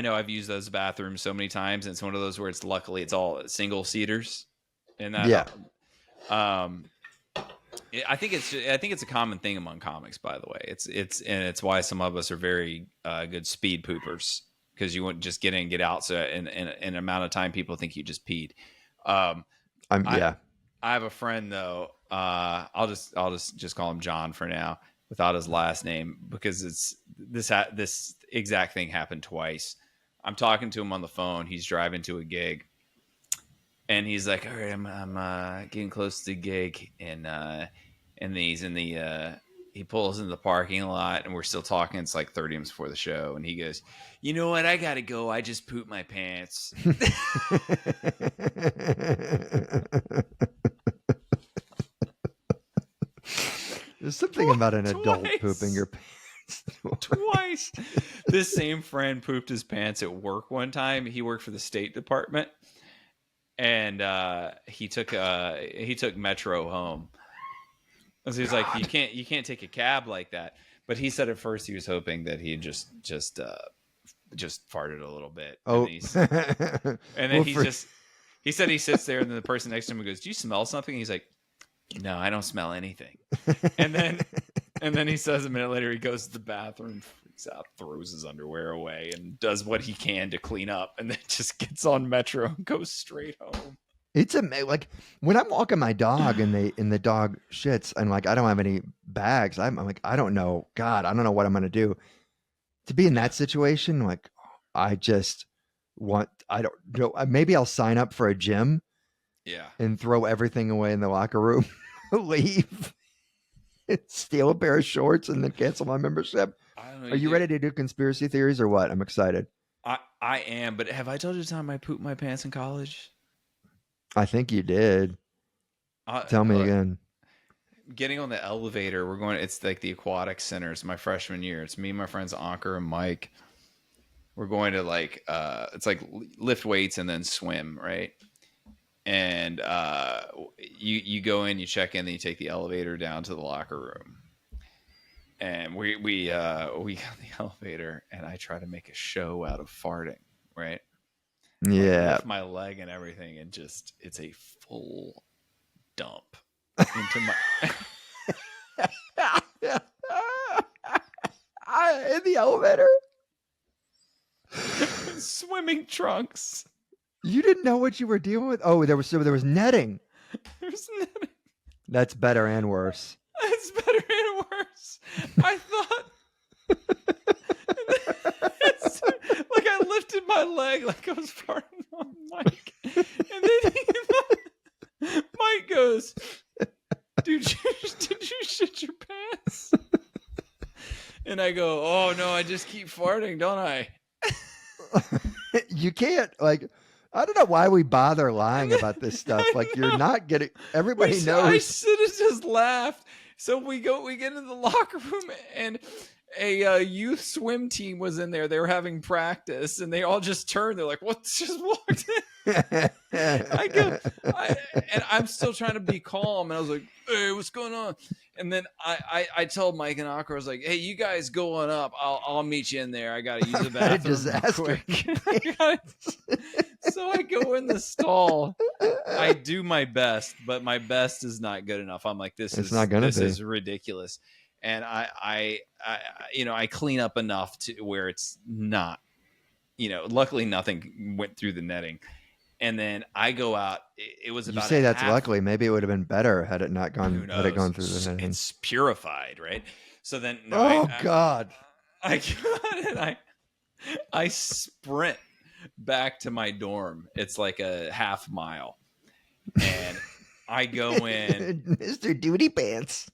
know I've used those bathrooms so many times, and it's one of those where luckily it's all single seaters. And that, yeah. I think it's a common thing among comics, by the way. It's why some of us are very good speed poopers, because you won't just get in, get out. So in an amount of time, people think you just peed. Yeah. I have a friend though. I'll just call him John for now, without his last name, because it's this exact thing happened twice. I'm talking to him on the phone. He's driving to a gig, and he's like, "All right, I'm getting close to the gig," and he's in the he pulls into the parking lot, and we're still talking. It's like 30 minutes before the show, and he goes, "You know what? I gotta go. I just pooped my pants." There's something about an adult pooping your pants. Twice. This same friend pooped his pants at work one time. He worked for the State Department, and he took Metro home. So he's like, you can't take a cab like that. But he said at first he was hoping that he just farted a little bit. Oh, and then he said he sits there, and then the person next to him goes, "Do you smell something?" He's like, "No, I don't smell anything." And then he says a minute later, he goes to the bathroom, freaks out, throws his underwear away, and does what he can to clean up, and then just gets on Metro and goes straight home. It's like when I'm walking my dog and the dog shits, and like I don't have any bags. I'm like, I don't know. God, I don't know what I'm gonna do. To be in that situation, like I don't know. Maybe I'll sign up for a gym. Yeah. And throw everything away in the locker room, leave, steal a pair of shorts, and then cancel my membership. I don't know, Are you ready to do conspiracy theories or what? I'm excited. I am, but have I told you the time I pooped my pants in college? I think you did. Tell me again. Getting on the elevator, it's like the aquatic center. It's my freshman year. It's me, my friends Anker and Mike. We're going to it's like lift weights and then swim, right? And you go in, you check in, then you take the elevator down to the locker room. And we got the elevator, and I try to make a show out of farting, right? Yeah. I lift my leg and everything, and it's a full dump into my in the elevator. Swimming trunks. You didn't know what you were dealing with? Oh, there was netting. There's netting. That's better and worse. It's better and worse. I thought like I lifted my leg like I was farting on Mike. And then Mike goes, did you shit your pants? And I go, oh no, I just keep farting, don't I? You can't, like, I don't know why we bother lying about this stuff. Like, you're not getting, everybody knows. I should have just laughed. So we get into the locker room, and a youth swim team was in there. They were having practice, and they all just turned. They're like, "What just walked in?" And I'm still trying to be calm, and I was like, "Hey, what's going on?" And then I told Mike and Akra, I was like, "Hey, you guys go on up. I'll meet you in there. I gotta use the bathroom quick." So I go in the stall. I do my best, but my best is not good enough. I'm like, this is ridiculous. And I clean up enough to where it's not, luckily nothing went through the netting. And then I go out. It was about. You say that's luckily. Maybe it would have been better had it not gone. Had it gone through the netting. It's purified, right? So then. God! I got it. I sprint back to my dorm. It's like a half mile. And I go in. Mr. Duty Pants.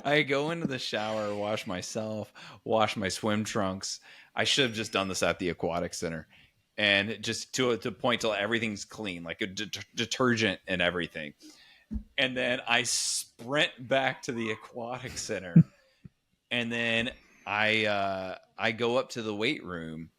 I go into the shower, wash myself, wash my swim trunks. I should have just done this at the aquatic center. And just to point till everything's clean, like a detergent and everything. And then I sprint back to the aquatic center. And then I go up to the weight room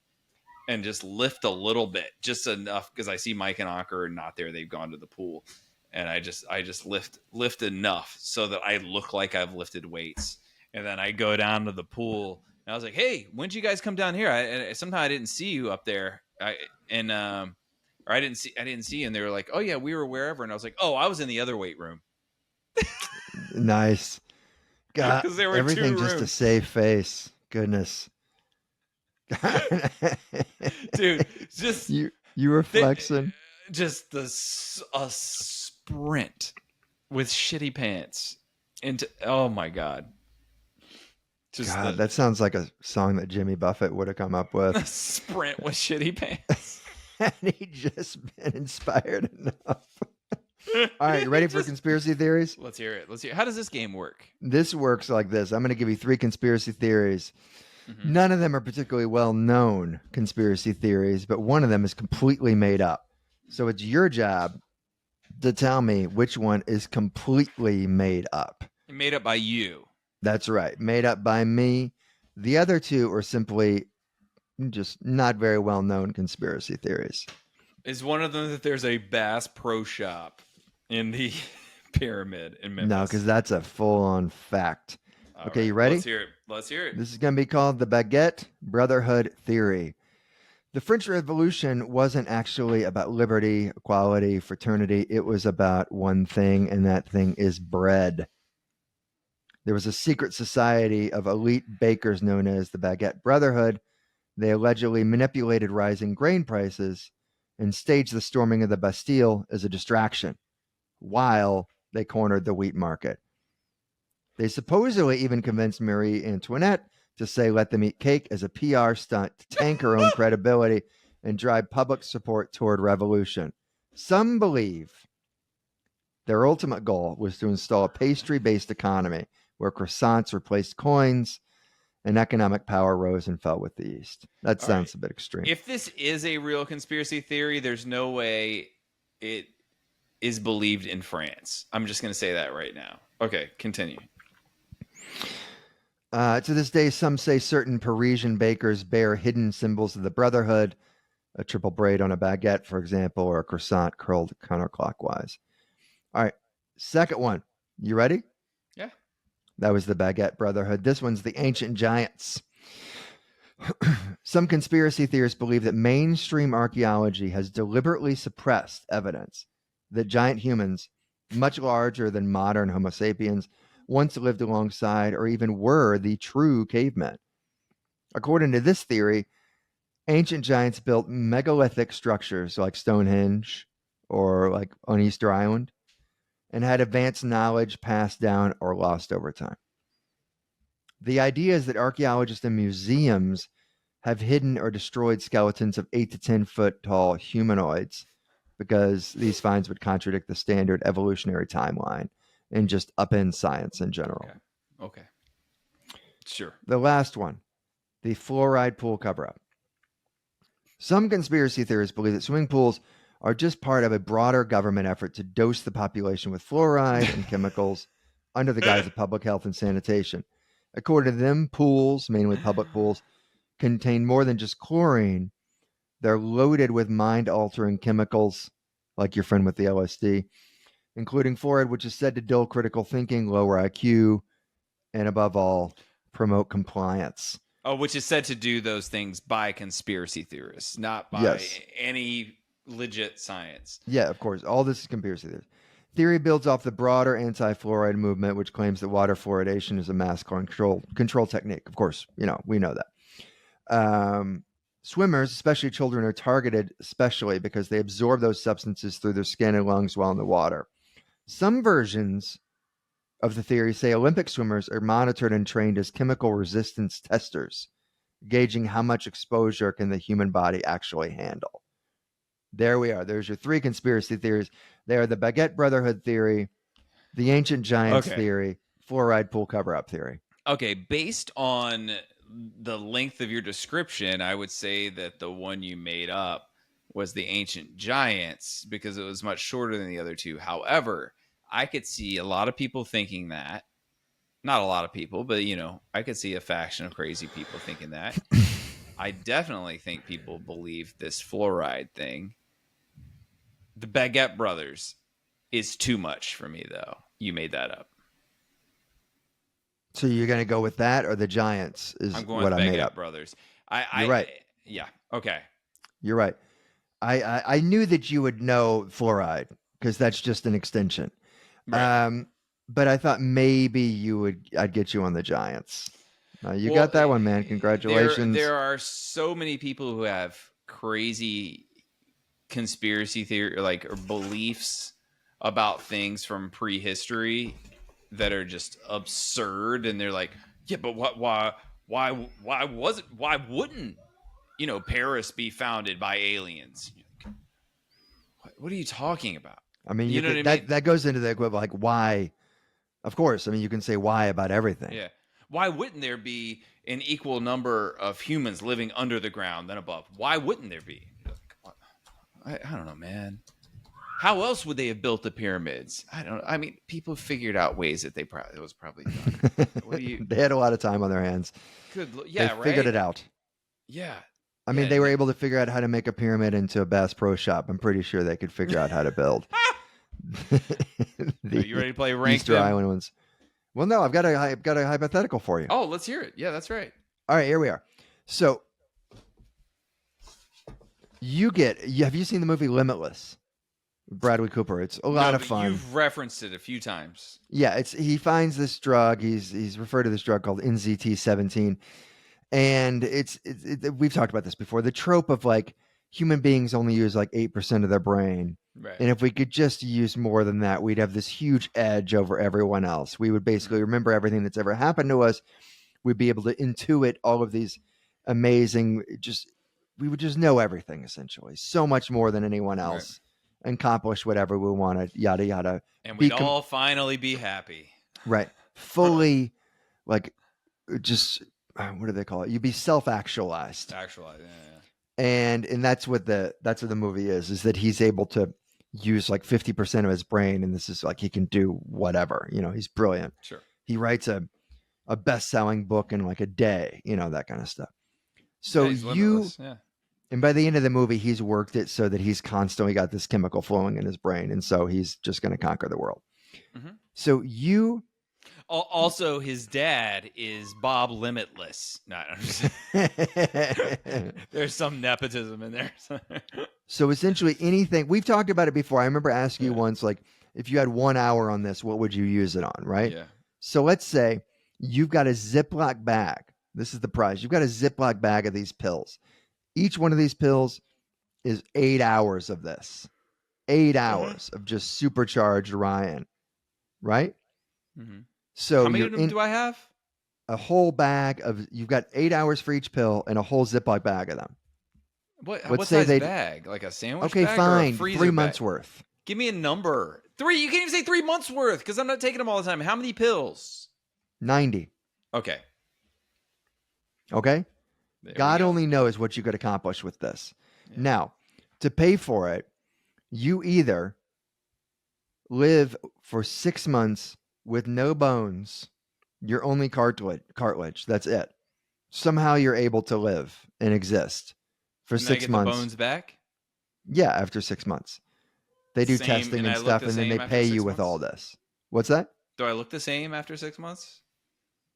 and just lift a little bit, just enough, because I see Mike and Anker are not there. They've gone to the pool. And I just lift enough so that I look like I've lifted weights. And then I go down to the pool and I was like, "Hey, when did you guys come down here? Somehow I didn't see you up there." I didn't see you. And they were like, "Oh yeah, we were wherever." And I was like, "Oh, I was in the other weight room." Nice. God, Because there were everything two just to rooms. save face. Goodness. Dude, just you were flexing. just a sprint with shitty pants into, oh my god, just God, that sounds like a song that Jimmy Buffett would have come up the with. sprint with shitty pants. Had he just been inspired enough. All right, you ready for conspiracy theories? Let's hear it. How does this game work? This works like this. I'm going to give you 3 conspiracy theories. Mm-hmm. None of them are particularly well-known conspiracy theories, but one of them is completely made up. So it's your job to tell me which one is completely made up. Made up by you. That's right. Made up by me. The other 2 are simply just not very well-known conspiracy theories. Is one of them that there's a Bass Pro Shop in the pyramid in Memphis? No, because that's a full-on fact. All Okay, right, you ready? Let's hear it. This is going to be called the Baguette Brotherhood Theory. The French Revolution wasn't actually about liberty, equality, fraternity. It was about one thing, and that thing is bread. There was a secret society of elite bakers known as the Baguette Brotherhood. They allegedly manipulated rising grain prices and staged the storming of the Bastille as a distraction, while they cornered the wheat market. They supposedly even convinced Marie Antoinette to say let them eat cake as a PR stunt to tank her own credibility and drive public support toward revolution. Some believe their ultimate goal was to install a pastry-based economy where croissants replaced coins and economic power rose and fell with the East. That sounds a bit extreme. If this is a real conspiracy theory, there's no way it is believed in France. I'm just going to say that right now. Okay, continue. To this day, some say certain Parisian bakers bear hidden symbols of the Brotherhood, a triple braid on a baguette, for example, or a croissant curled counterclockwise. All right, second one. You ready? Yeah. That was the Baguette Brotherhood. This one's the Ancient Giants. Some conspiracy theorists believe that mainstream archaeology has deliberately suppressed evidence that giant humans, much larger than modern Homo sapiens, once lived alongside or even were the true cavemen. According to this theory, ancient giants built megalithic structures like Stonehenge or like on Easter Island and had advanced knowledge passed down or lost over time. The idea is that archaeologists and museums have hidden or destroyed skeletons of 8 to 10 foot tall humanoids because these finds would contradict the standard evolutionary timeline and just upend science in general. Okay. Sure. The last one, the fluoride pool cover-up. Some conspiracy theorists believe that swimming pools are just part of a broader government effort to dose the population with fluoride and chemicals under the guise of public health and sanitation. According to them, pools, mainly public pools, contain more than just chlorine. They're loaded with mind-altering chemicals, like your friend with the LSD, including fluoride, which is said to dull critical thinking, lower IQ, and above all, promote compliance. Oh, which is said to do those things by conspiracy theorists, not by any legit science. Yeah, of course. All this is conspiracy theories. Theory builds off the broader anti-fluoride movement, which claims that water fluoridation is a mass control technique. Of course, we know that. Swimmers, especially children, are targeted especially because they absorb those substances through their skin and lungs while in the water. Some versions of the theory say Olympic swimmers are monitored and trained as chemical resistance testers gauging how much exposure can the human body actually handle. There we are. There's your 3 conspiracy theories. They are the Baguette Brotherhood theory, the Ancient Giants Okay. theory, fluoride pool cover-up theory. Okay, based on the length of your description, I would say that the one you made up was the Ancient Giants because it was much shorter than the other two. However, I could see a lot of people thinking that. Not a lot of people, but I could see a faction of crazy people thinking that. I definitely think people believe this fluoride thing. The Baguette Brothers is too much for me, though. You made that up. So you're going to go with that or the Giants is I'm going what with I made Baguette up. Brothers. You're right. Yeah. Okay. You're right. I knew that you would know fluoride because that's just an extension. Right. But I thought maybe I'd get you on the Giants. You got that one, man. Congratulations. There are so many people who have crazy conspiracy theory or beliefs about things from prehistory that are just absurd, and they're like, yeah, but why wouldn't Paris be founded by aliens? What are you talking about? I mean, you know what I mean? That goes into the equivalent, like why? Of course, I mean you can say why about everything. Yeah. Why wouldn't there be an equal number of humans living under the ground than above? Why wouldn't there be? I don't know, man. How else would they have built the pyramids? I mean, people figured out ways that it was probably done. What do you? They had a lot of time on their hands. Yeah, they figured it out. Yeah. I mean, they were able to figure out how to make a pyramid into a Bass Pro Shop. I'm pretty sure they could figure out how to build. Are you ready to play rank Easter Island ones? Well, no, I've got a hypothetical for you. Oh, let's hear it. Yeah, that's right. All right, here we are. So, have you seen the movie Limitless? Bradley Cooper. It's a lot of fun. You've referenced it a few times. Yeah, he finds this drug. He's referred to this drug called NZT-17, and we've talked about this before. The trope of like human beings only use like 8% of their brain. Right. And if we could just use more than that, we'd have this huge edge over everyone else. We would basically remember everything that's ever happened to us. We'd be able to intuit all of these amazing, we would just know everything essentially, so much more than anyone else, right. Accomplish whatever we wanted, yada, yada. And we'd all finally be happy. Right. Fully, like, just, what do they call it? You'd be self-actualized. Actualized, yeah. And that's what the movie is that he's able to use like 50% of his brain, and this is like he can do whatever. He's brilliant. Sure. He writes a best-selling book in like a day, that kind of stuff. So and by the end of the movie, he's worked it so that he's constantly got this chemical flowing in his brain, and so he's just going to conquer the world. Mm-hmm. So also, his dad is Bob Limitless. No, I'm just there's some nepotism in there. So essentially anything, we've talked about it before. I remember asking you once, like, if you had 1 hour on this, what would you use it on, right? Yeah. So let's say you've got a Ziploc bag. This is the prize. You've got a Ziploc bag of these pills. Each one of these pills is 8 hours of this. 8 hours of just supercharged Ryan, right? Mm-hmm. So how many of them do I have? A whole bag you've got 8 hours for each pill and a whole Ziploc bag of them. What size bag? Like a sandwich bag? Okay, fine. Or a freezer 3 months worth. Give me a number. 3. You can't even say 3 months worth because I'm not taking them all the time. How many pills? 90. Okay. God only knows what you could accomplish with this. Yeah. Now, to pay for it, you either live for 6 months with no bones, your only cartilage. That's it. Somehow you're able to live and exist for 6 months. The bones back? Yeah, after 6 months. They do testing and stuff, and then they pay you with all this. What's that? Do I look the same after 6 months?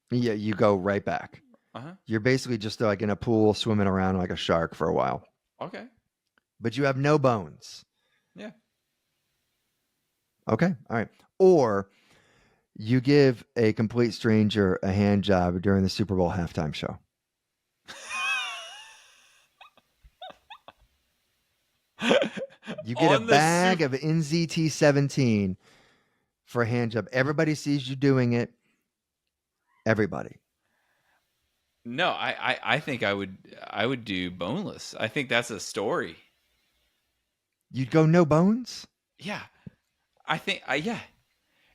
Yeah, you go right back. Uh-huh. You're basically just like in a pool swimming around like a shark for a while. Okay. But you have no bones. Yeah. Okay. All right. Or you give a complete stranger a hand job during the Super Bowl halftime show. You get a bag of NZT-17 for a hand job. Everybody sees you doing it. Everybody. No, I think I would do boneless. I think that's a story. You'd go no bones? Yeah, I think yeah.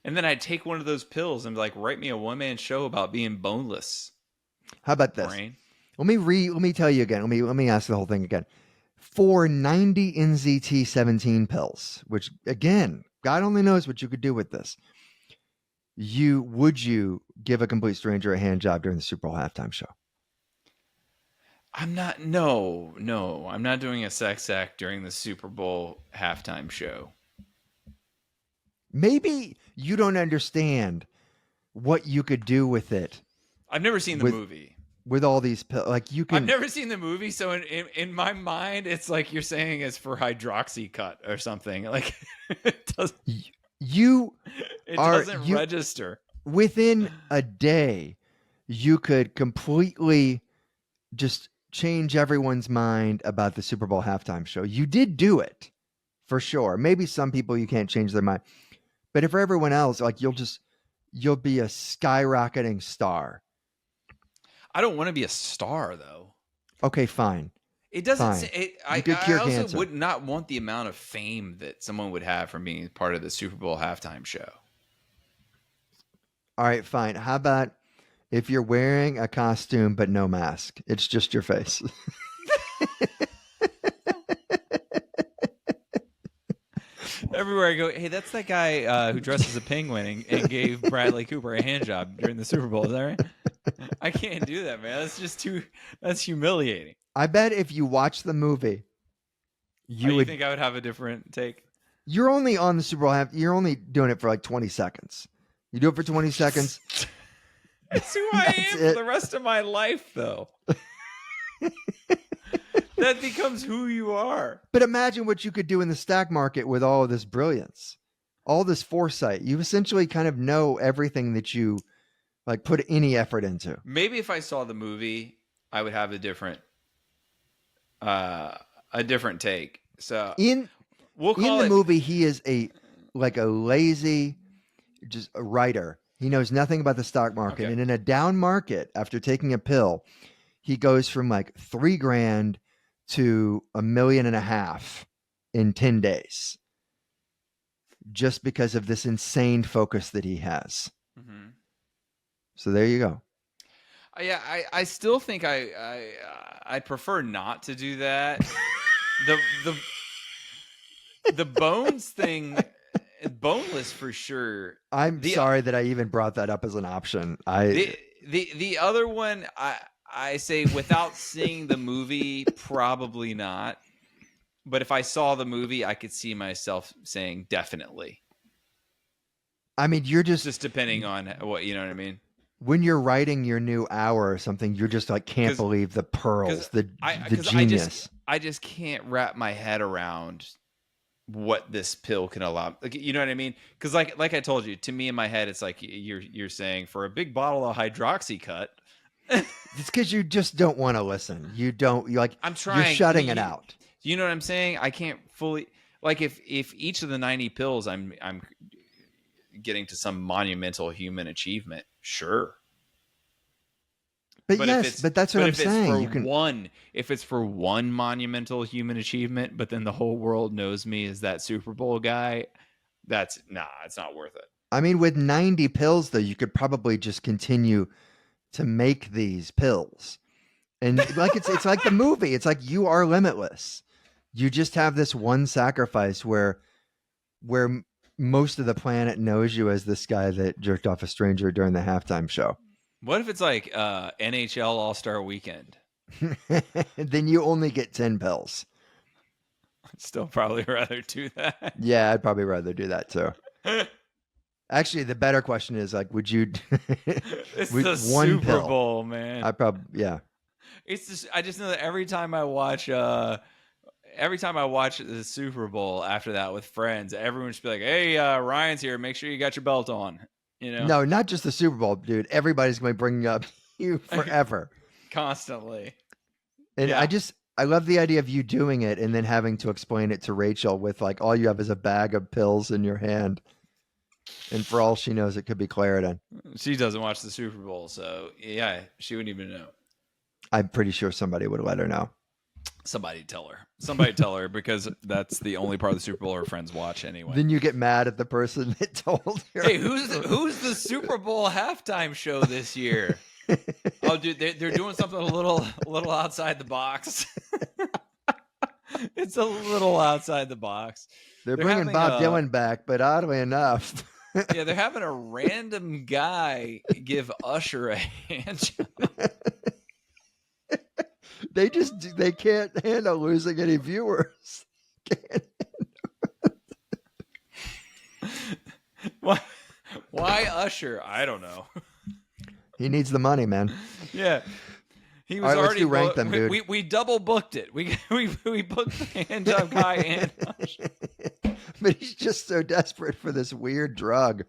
And then I'd take one of those pills and be like, write me a one man show about being boneless. How about this? Brain. Let me tell you again. Let me ask the whole thing again. For 90 NZT 17 pills, which again, God only knows what you could do with this. Would you give a complete stranger a hand job during the Super Bowl halftime show? I'm not. No, no, I'm not doing a sex act during the Super Bowl halftime show. Maybe you don't understand what you could do with it. I've never seen the movie. With all these pills, like you can. I've never seen the movie, so in my mind, it's like you're saying it's for hydroxycut or something. Like it doesn't. It doesn't register. Within a day, you could completely just change everyone's mind about the Super Bowl halftime show. You did do it, for sure. Maybe some people you can't change their mind. But if for everyone else, like you'll be a skyrocketing star. I don't want to be a star, though. Okay, fine. It doesn't. I also cancer. would not want the amount of fame that someone would have from being part of the Super Bowl halftime show. All right, fine. How about if you're wearing a costume but no mask? It's just your face. Everywhere I go, hey, that's that guy who dressed as a penguin and gave Bradley Cooper a hand job during the Super Bowl. Is that right? I can't do that, man. That's just that's humiliating. I bet if you watch the movie, you think I would have a different take? You're only on the Super Bowl you're only doing it for like 20 seconds. You do it for 20 seconds. That's who I am for the rest of my life, though. That becomes who you are. But imagine what you could do in the stock market with all of this brilliance, all this foresight. You essentially kind of know everything that you like put any effort into. Maybe if I saw the movie, I would have a different take. So in the movie, he is a lazy, just a writer. He knows nothing about the stock market. Okay. And in a down market, after taking a pill, he goes from like $3,000 to $1.5 million in 10 days. Just because of this insane focus that he has. Mm-hmm. So there you go. Yeah, I still think I'd prefer not to do that. the bones thing, boneless for sure. I'm sorry that I even brought that up as an option. The other one, I say without seeing the movie, probably not. But if I saw the movie, I could see myself saying definitely. I mean, you're just depending on what, you know what I mean? When you're writing your new hour or something, you're just like, can't believe the pearls, the genius. I just can't wrap my head around what this pill can allow. Like, you know what I mean? Because like I told you, to me in my head, it's like you're saying for a big bottle of hydroxycut. It's because you just don't want to listen. You don't. I'm trying. You're shutting it out. You know what I'm saying? I can't fully like if each of the 90 pills I'm getting to some monumental human achievement. Sure. But yes, but that's what I'm saying. If it's for one monumental human achievement, but then the whole world knows me as that Super Bowl guy, it's not worth it. I mean, with 90 pills, though, you could probably just continue to make these pills. And like it's like the movie. It's like you are limitless. You just have this one sacrifice where most of the planet knows you as this guy that jerked off a stranger during the halftime show. What if it's like NHL All-Star Weekend? Then you only get 10 pills. I'd still probably rather do that. Yeah, I'd probably rather do that too. Actually, the better question is like, would you? It's the Super Bowl, man. I probably, yeah. It's just, I just know that every time I watch the Super Bowl after that with friends, everyone should be like, "Hey, Ryan's here. Make sure you got your belt on." You know? No, not just the Super Bowl, dude. Everybody's going to be bringing up you forever, constantly. And yeah. I love the idea of you doing it and then having to explain it to Rachel with like all you have is a bag of pills in your hand. And for all she knows, it could be Claritin. She doesn't watch the Super Bowl, so yeah, she wouldn't even know. I'm pretty sure somebody would let her know. Somebody tell her. Somebody tell her, because that's the only part of the Super Bowl her friends watch anyway. Then you get mad at the person that told her. Hey, who's the Super Bowl halftime show this year? Oh, dude, they're doing something a little outside the box. It's a little outside the box. They're bringing having Bob Dylan back, but oddly enough, yeah, they're having a random guy give Usher a hand job. they can't handle losing any viewers. Why Usher? I don't know. He needs the money, man. Yeah. He was All right, already let's do rank them, dude. we double booked it. We booked the hand job guy and Usher. But he's just so desperate for this weird drug.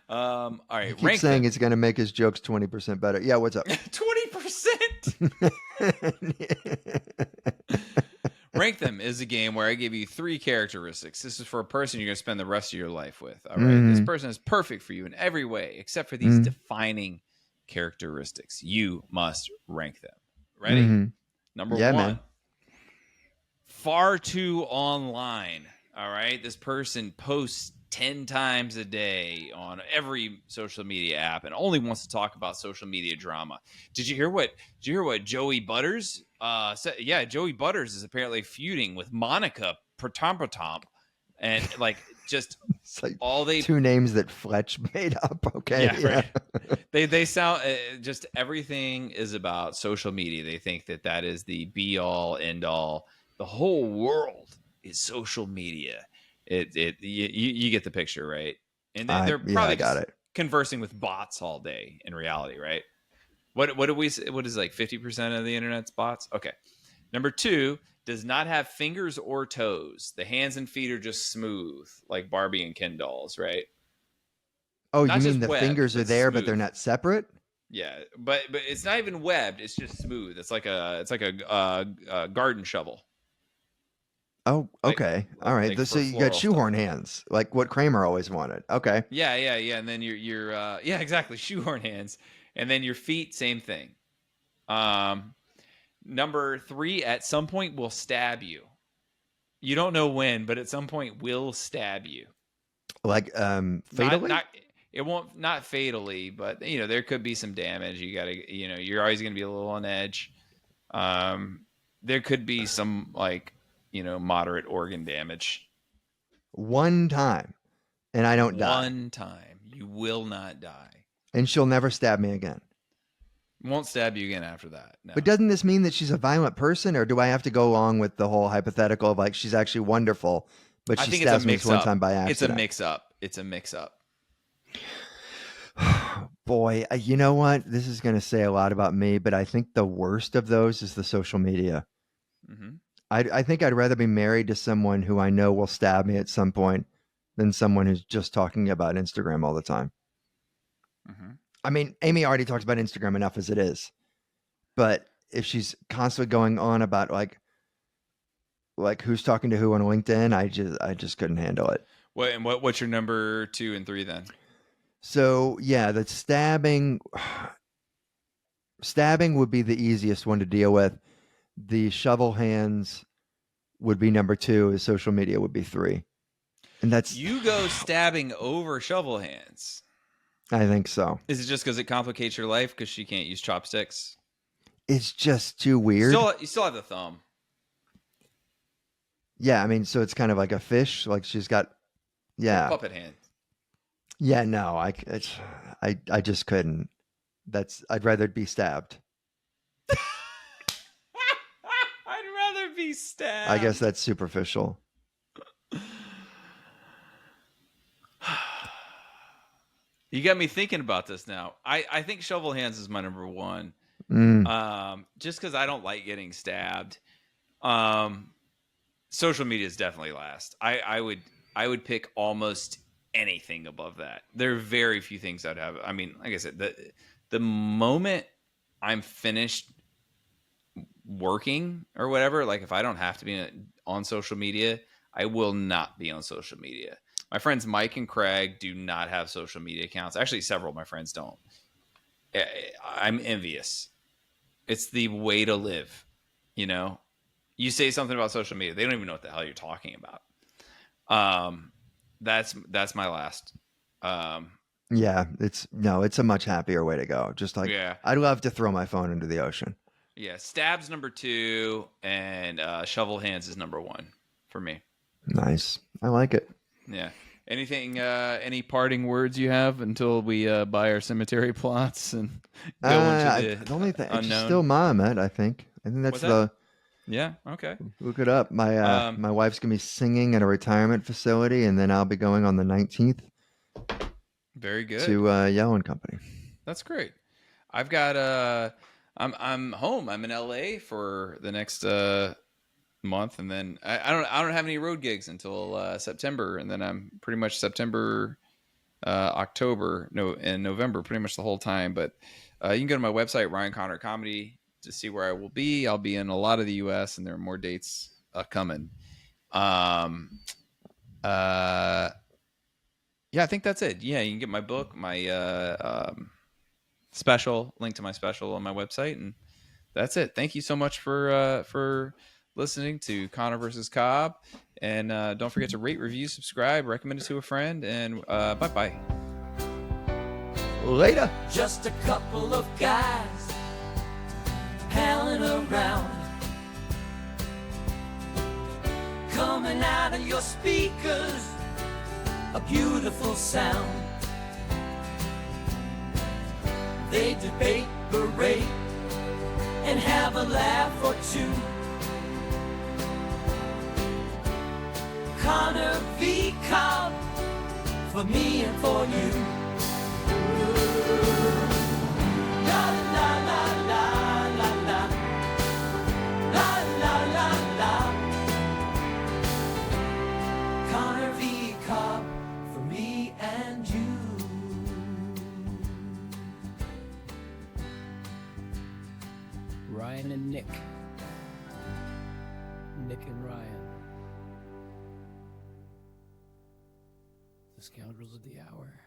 All right, He keeps saying it's going to make his jokes 20% better. Yeah, what's up? 20%. Rank them is a game where I give you 3 characteristics. This is for a person you're going to spend the rest of your life with. All right, This person is perfect for you in every way, except for these defining characteristics. You must rank them. Ready? Number 1. Man. Far too online. All right, this person posts 10 times a day on every social media app and only wants to talk about social media drama. Did you hear what Joey Butters said? Yeah, Joey Butters is apparently feuding with Monica Pratompratomp, and like just It's like all they 2 names that Fletch made up. Okay. Yeah. Right. They sound just everything is about social media. They think that is the be all end all. The whole world is social media. You get the picture, right? And they're probably got it. conversing with bots all day in reality, right? What do we say? What is like 50% of the internet's bots? Okay. Number 2, does not have fingers or toes. The hands and feet are just smooth, like Barbie and Ken dolls, right? Oh, Not you just mean the webbed, fingers are but there, but smooth. they're not separate? Yeah, but it's not even webbed. It's just smooth. It's like a garden shovel. Oh, okay. All right. Like So for you got floral shoehorn stuff. hands, like what Kramer always wanted. Okay. Yeah. And then your yeah, exactly, shoehorn hands, and then your feet, same thing. Number 3, at some point will stab you. You don't know when, but at some point will stab you. Like fatally? It won't, not fatally, but there could be some damage. You gotta, you're always gonna be a little on edge. There could be some moderate organ damage. One time, and I don't die. One time, you will not die. And she'll never stab me again. Won't stab you again after that. No. But doesn't this mean that she's a violent person, or do I have to go along with the whole hypothetical of like she's actually wonderful, but she stabs me this one time by accident? It's a mix-up. Boy, you know what? This is going to say a lot about me, but I think the worst of those is the social media. Mm-hmm. I think I'd rather be married to someone who I know will stab me at some point than someone who's just talking about Instagram all the time. Mm-hmm. I mean, Amy already talks about Instagram enough as it is, but if she's constantly going on about like who's talking to who on LinkedIn, I just couldn't handle it. What's your number 2 and 3 then? So yeah, the stabbing would be the easiest one to deal with. The shovel hands would be number 2. As social media would be 3, and that's you go stabbing over shovel hands. I think so. Is it just because it complicates your life because she can't use chopsticks? It's just too weird. You still have the thumb. Yeah, I mean, so it's kind of like a fish. Like she's got, yeah, puppet hand. Yeah, no, I just couldn't. I'd rather be stabbed. I'd rather be stabbed. I guess that's superficial. You got me thinking about this now. I think shovel hands is my number 1. Just because I don't like getting stabbed. Social media is definitely last. I would pick almost anything above that. There are very few things I'd have. I mean, like I said, the moment I'm finished working or whatever, like if I don't have to be on social media, I will not be on social media. My friends Mike and Craig do not have social media accounts. Actually, several of my friends don't. I'm envious. It's the way to live. You know, you say something about social media, they don't even know what the hell you're talking about. That's my last. Yeah, it's a much happier way to go. Just like Yeah. I'd love to throw my phone into the ocean. Yeah, Stab's number 2, and Shovel Hands is number 1 for me. Nice. I like it. Yeah. Anything? Any parting words you have until we buy our cemetery plots and go into the only thing, it's unknown? still Mahomet, I think. I think that's What's that? Yeah. Okay. look it up. My wife's gonna be singing at a retirement facility, and then I'll be going on the 19th Very good. to Yell and Company. That's great. I've got I'm home. I'm in LA for the next month, and then I don't have any road gigs until September, and then I'm pretty much September, October, and November, pretty much the whole time. But you can go to my website, Ryan Conner Comedy, to see where I will be. I'll be in a lot of the U.S., and there are more dates coming. Yeah, I think that's it. Yeah, you can get my book, my special, link to my special on my website, and that's it. Thank you so much for listening to Conner versus Cobb, and don't forget to rate, review, subscribe, recommend it to a friend, and bye-bye. Later. Just a couple of guys palling around, coming out of your speakers, a beautiful sound. They debate, berate, and have a laugh or two. Conner v. Cobb, for me and for you. La la la la la la, la la la la. Conner v. Cobb, for me and you. Ryan and Nick. Nick and Ryan. The Scoundrels of the Hour.